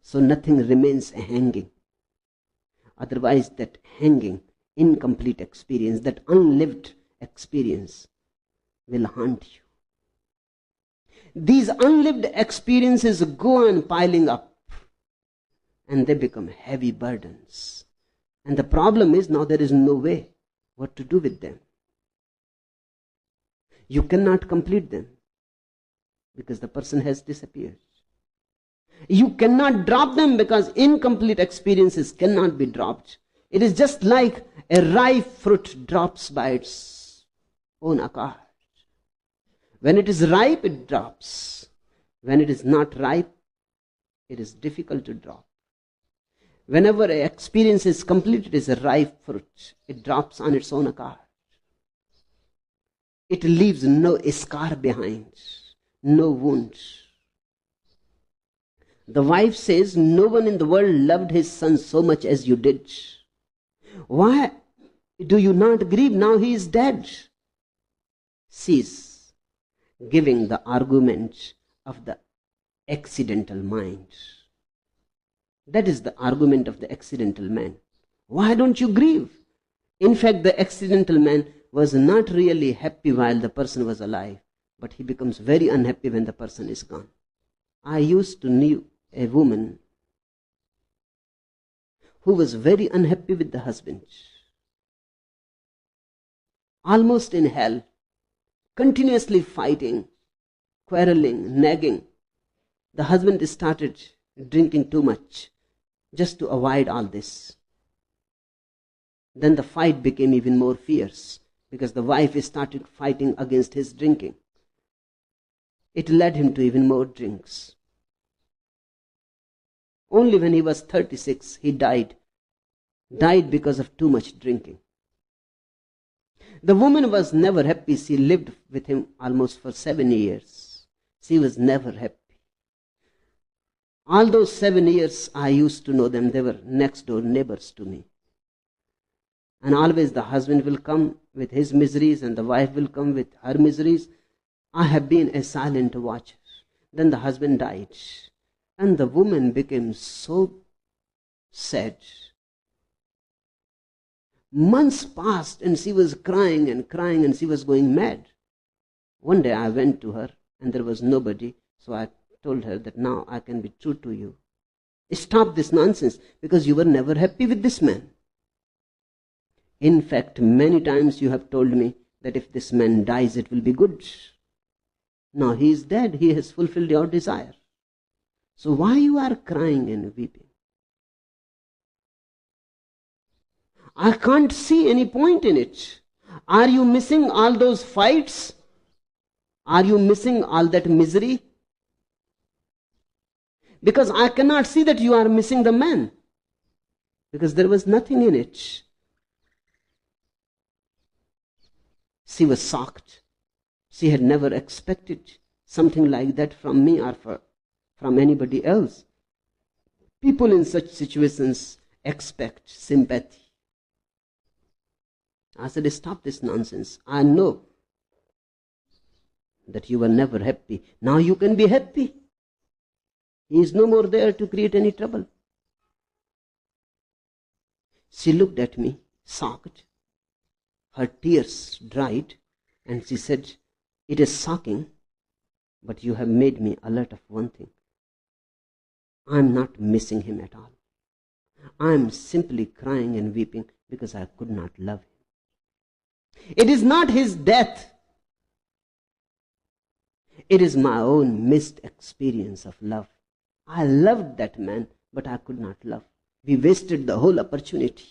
So nothing remains hanging. Otherwise, that hanging, incomplete experience, that unlived experience will haunt you. These unlived experiences go on piling up and they become heavy burdens. And the problem is now there is no way what to do with them. You cannot complete them because the person has disappeared. You cannot drop them because incomplete experiences cannot be dropped. It is just like a ripe fruit drops by its own accord. When it is ripe, it drops. When it is not ripe, it is difficult to drop. Whenever an experience is complete, it is a ripe fruit. It drops on its own accord. It leaves no scar behind, no wound. The wife says, no one in the world loved his son so much as you did. Why do you not grieve? Now he is dead. She's giving the argument of the accidental mind. That is the argument of the accidental man. Why don't you grieve? In fact, the accidental man was not really happy while the person was alive, but he becomes very unhappy when the person is gone. I used to know a woman who was very unhappy with the husband, almost in hell, continuously fighting, quarreling, nagging. The husband started drinking too much just to avoid all this. Then the fight became even more fierce because the wife started fighting against his drinking. It led him to even more drinks. Only when he was 36, he died because of too much drinking. The woman was never happy. She lived with him almost for 7 years. She was never happy. All those 7 years, I used to know them. They were next door neighbors to me. And always the husband will come with his miseries and the wife will come with her miseries. I have been a silent watcher. Then the husband died. And the woman became so sad. Months passed and she was crying and she was going mad. One day I went to her and there was nobody, so I told her that now I can be true to you. Stop this nonsense because you were never happy with this man. In fact, many times you have told me that if this man dies, it will be good. Now he is dead. He has fulfilled your desire. So why you are crying and weeping? I can't see any point in it. Are you missing all those fights? Are you missing all that misery? Because I cannot see that you are missing the man. Because there was nothing in it. She was shocked. She had never expected something like that from me or from anybody else. People in such situations expect sympathy. I said, stop this nonsense. I know that you were never happy. Now you can be happy. He is no more there to create any trouble. She looked at me, shocked. Her tears dried and she said, it is shocking, but you have made me alert of one thing. I am not missing him at all. I am simply crying and weeping because I could not love him. It is not his death. It is my own missed experience of love. I loved that man, but I could not love. We wasted the whole opportunity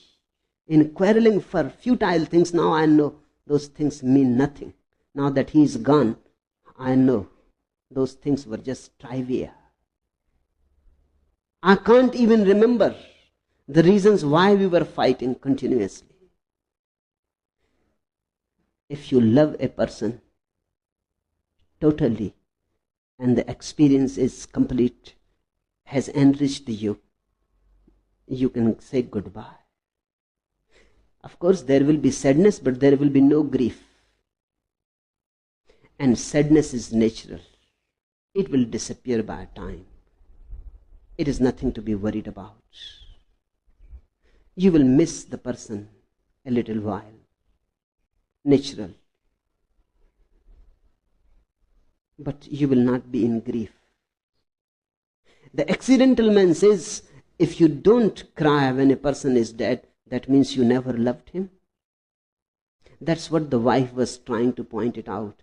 in quarreling for futile things. Now I know those things mean nothing. Now that he is gone, I know those things were just trivia. I can't even remember the reasons why we were fighting continuously. If you love a person totally and the experience is complete, has enriched you, you can say goodbye. Of course, there will be sadness, but there will be no grief. And sadness is natural. It will disappear by time. It is nothing to be worried about. You will miss the person a little while. Natural. But you will not be in grief. The accidental man says, if you don't cry when a person is dead, that means you never loved him. That's what the wife was trying to point it out.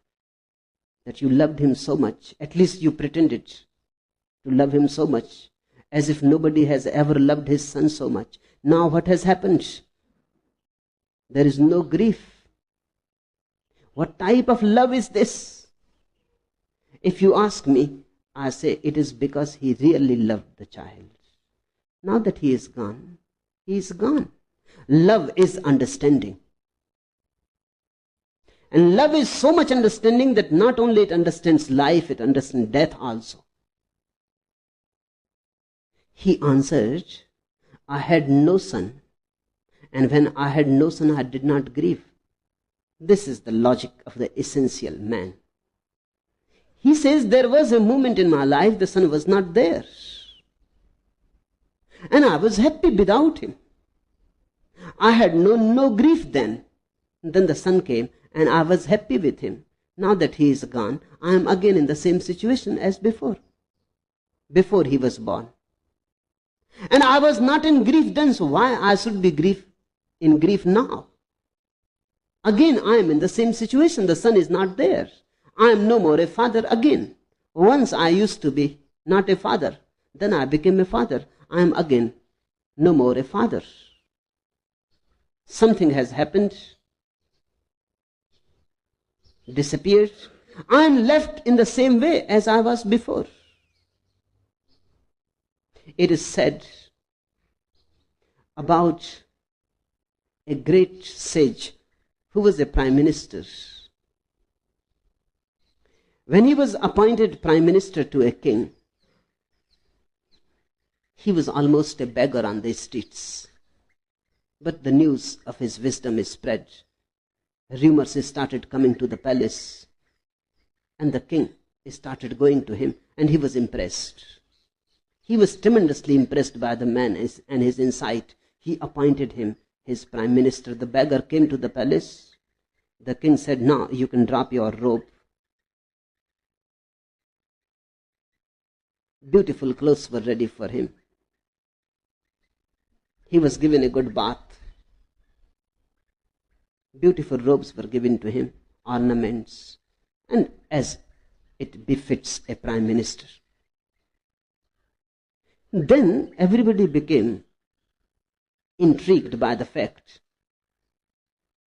That you loved him so much, at least you pretended to love him so much, as if nobody has ever loved his son so much. Now what has happened? There is no grief. What type of love is this? If you ask me, I say it is because he really loved the child. Now that he is gone, he is gone. Love is understanding. And love is so much understanding that not only it understands life, it understands death also. He answered, I had no son, and when I had no son, I did not grieve. This is the logic of the essential man. He says, there was a moment in my life the son was not there, and I was happy without him. I had no grief then. Then the son came, and I was happy with him. Now that he is gone, I am again in the same situation as before he was born. And I was not in grief then, so why I should be in grief now? Again, I am in the same situation. The son is not there. I am no more a father again. Once I used to be not a father. Then I became a father. I am again no more a father. Something has happened, disappeared. I am left in the same way as I was before. It is said about a great sage who was a prime minister. When he was appointed prime minister to a king, he was almost a beggar on the streets. But the news of his wisdom is spread. Rumors started coming to the palace, and the king started going to him, and he was impressed. He was tremendously impressed by the man and his insight. He appointed him his prime minister. The beggar came to the palace. The king said, now you can drop your robe. Beautiful clothes were ready for him. He was given a good bath. Beautiful robes were given to him, ornaments, and as it befits a prime minister. Then everybody became intrigued by the fact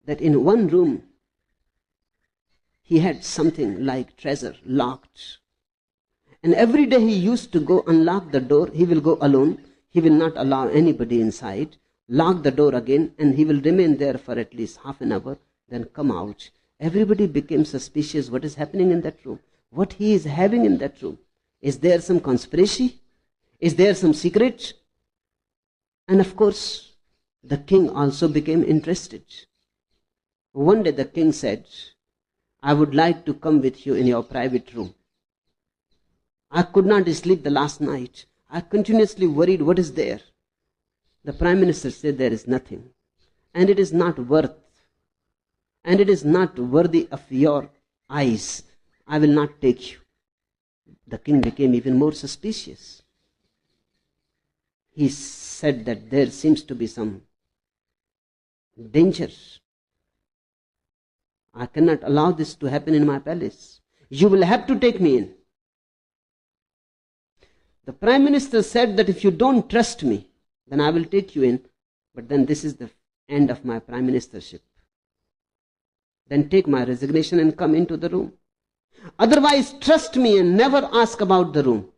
that in one room he had something like treasure locked. And every day he used to go unlock the door. He will go alone. He will not allow anybody inside. Lock the door again, and he will remain there for at least half an hour, then come out. Everybody became suspicious. What is happening in that room? What he is having in that room? Is there some conspiracy? Is there some secret? And of course, the king also became interested. One day the king said, I would like to come with you in your private room. I could not sleep the last night. I continuously worried, what is there? The prime minister said, there is nothing. And it is not worth. And it is not worthy of your eyes. I will not take you. The king became even more suspicious. He said that there seems to be some danger. I cannot allow this to happen in my palace. You will have to take me in. The prime minister said that if you don't trust me, then I will take you in, but then this is the end of my prime ministership. Then take my resignation and come into the room. Otherwise, trust me and never ask about the room.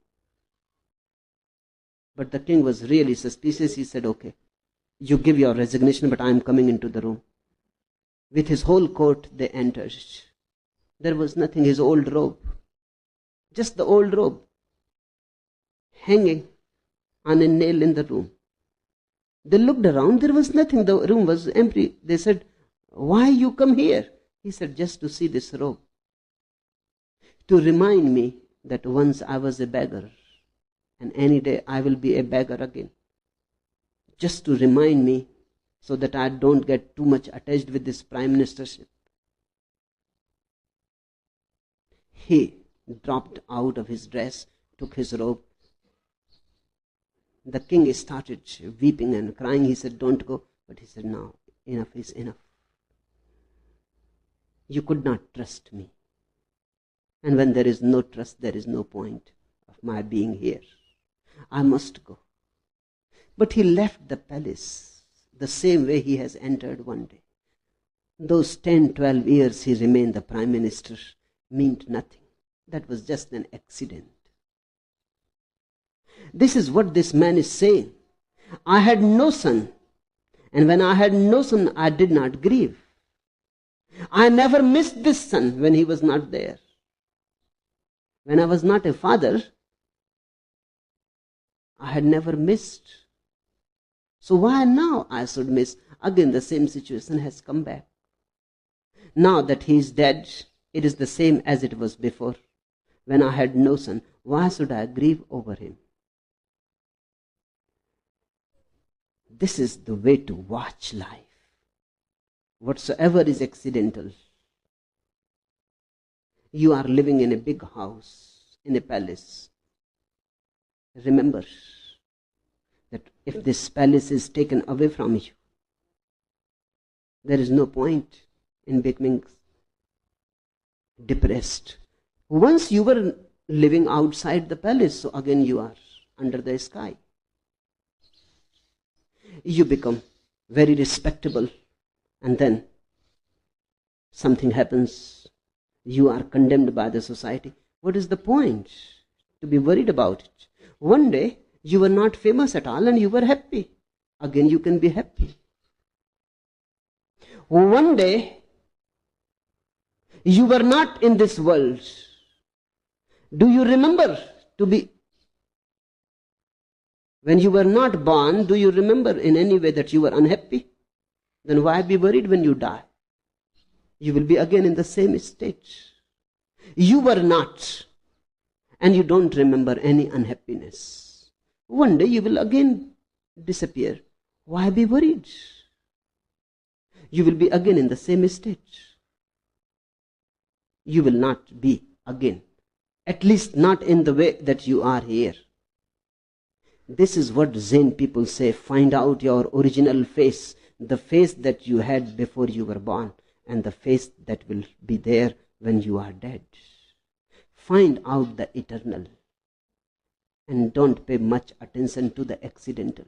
But the king was really suspicious. He said, okay, you give your resignation, but I am coming into the room. With his whole court, they entered. There was nothing, his old robe. Just the old robe, hanging on a nail in the room. They looked around, there was nothing, the room was empty. They said, why you come here? He said, just to see this robe. To remind me that once I was a beggar, and any day I will be a beggar again. Just to remind me so that I don't get too much attached with this prime ministership. He dropped out of his dress, took his robe. The king started weeping and crying. He said, don't go. But he said, no, enough is enough. You could not trust me. And when there is no trust, there is no point of my being here. I must go. But he left the palace the same way he has entered one day. Those 10, 12 years he remained the prime minister meant nothing. That was just an accident. This is what this man is saying. I had no son. And when I had no son, I did not grieve. I never missed this son when he was not there. When I was not a father, I had never missed. So why now I should miss? Again, the same situation has come back. Now that he is dead, it is the same as it was before. When I had no son, why should I grieve over him? This is the way to watch life. Whatsoever is accidental. You are living in a big house, in a palace. Remember that if this palace is taken away from you, there is no point in becoming depressed. Once you were living outside the palace, so again you are under the sky. You become very respectable, and then something happens. You are condemned by the society. What is the point to be worried about it? One day you were not famous at all and you were happy. Again you can be happy. One day you were not in this world. Do you remember to be? When you were not born, do you remember in any way that you were unhappy? Then why be worried when you die? You will be again in the same state. You were not, and you don't remember any unhappiness. One day you will again disappear. Why be worried? You will be again in the same state. You will not be again, at least not in the way that you are here. This is what Zen people say, find out your original face, the face that you had before you were born, and the face that will be there when you are dead. Find out the eternal, and don't pay much attention to the accidental.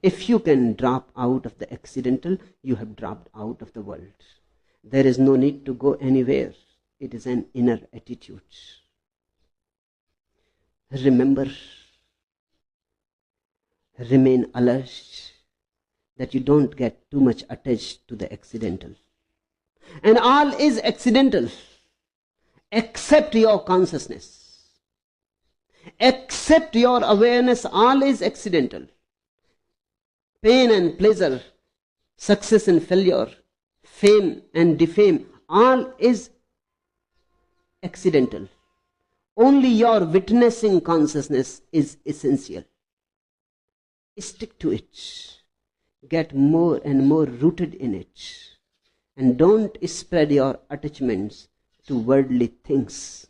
If you can drop out of the accidental, you have dropped out of the world. There is no need to go anywhere. It is an inner attitude. Remember, remain alert that you don't get too much attached to the accidental. And all is accidental except your consciousness. Except your awareness, all is accidental. Pain and pleasure, success and failure, fame and defame, all is accidental. Only your witnessing consciousness is essential. Stick to it. Get more and more rooted in it. And don't spread your attachments to worldly things.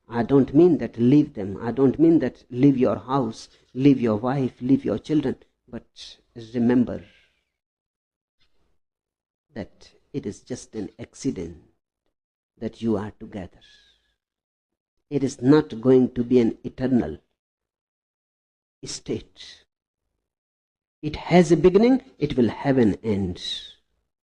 I don't mean that leave them. I don't mean that leave your house, leave your wife, leave your children. But remember that it is just an accident that you are together. It is not going to be an eternal state. It has a beginning, it will have an end.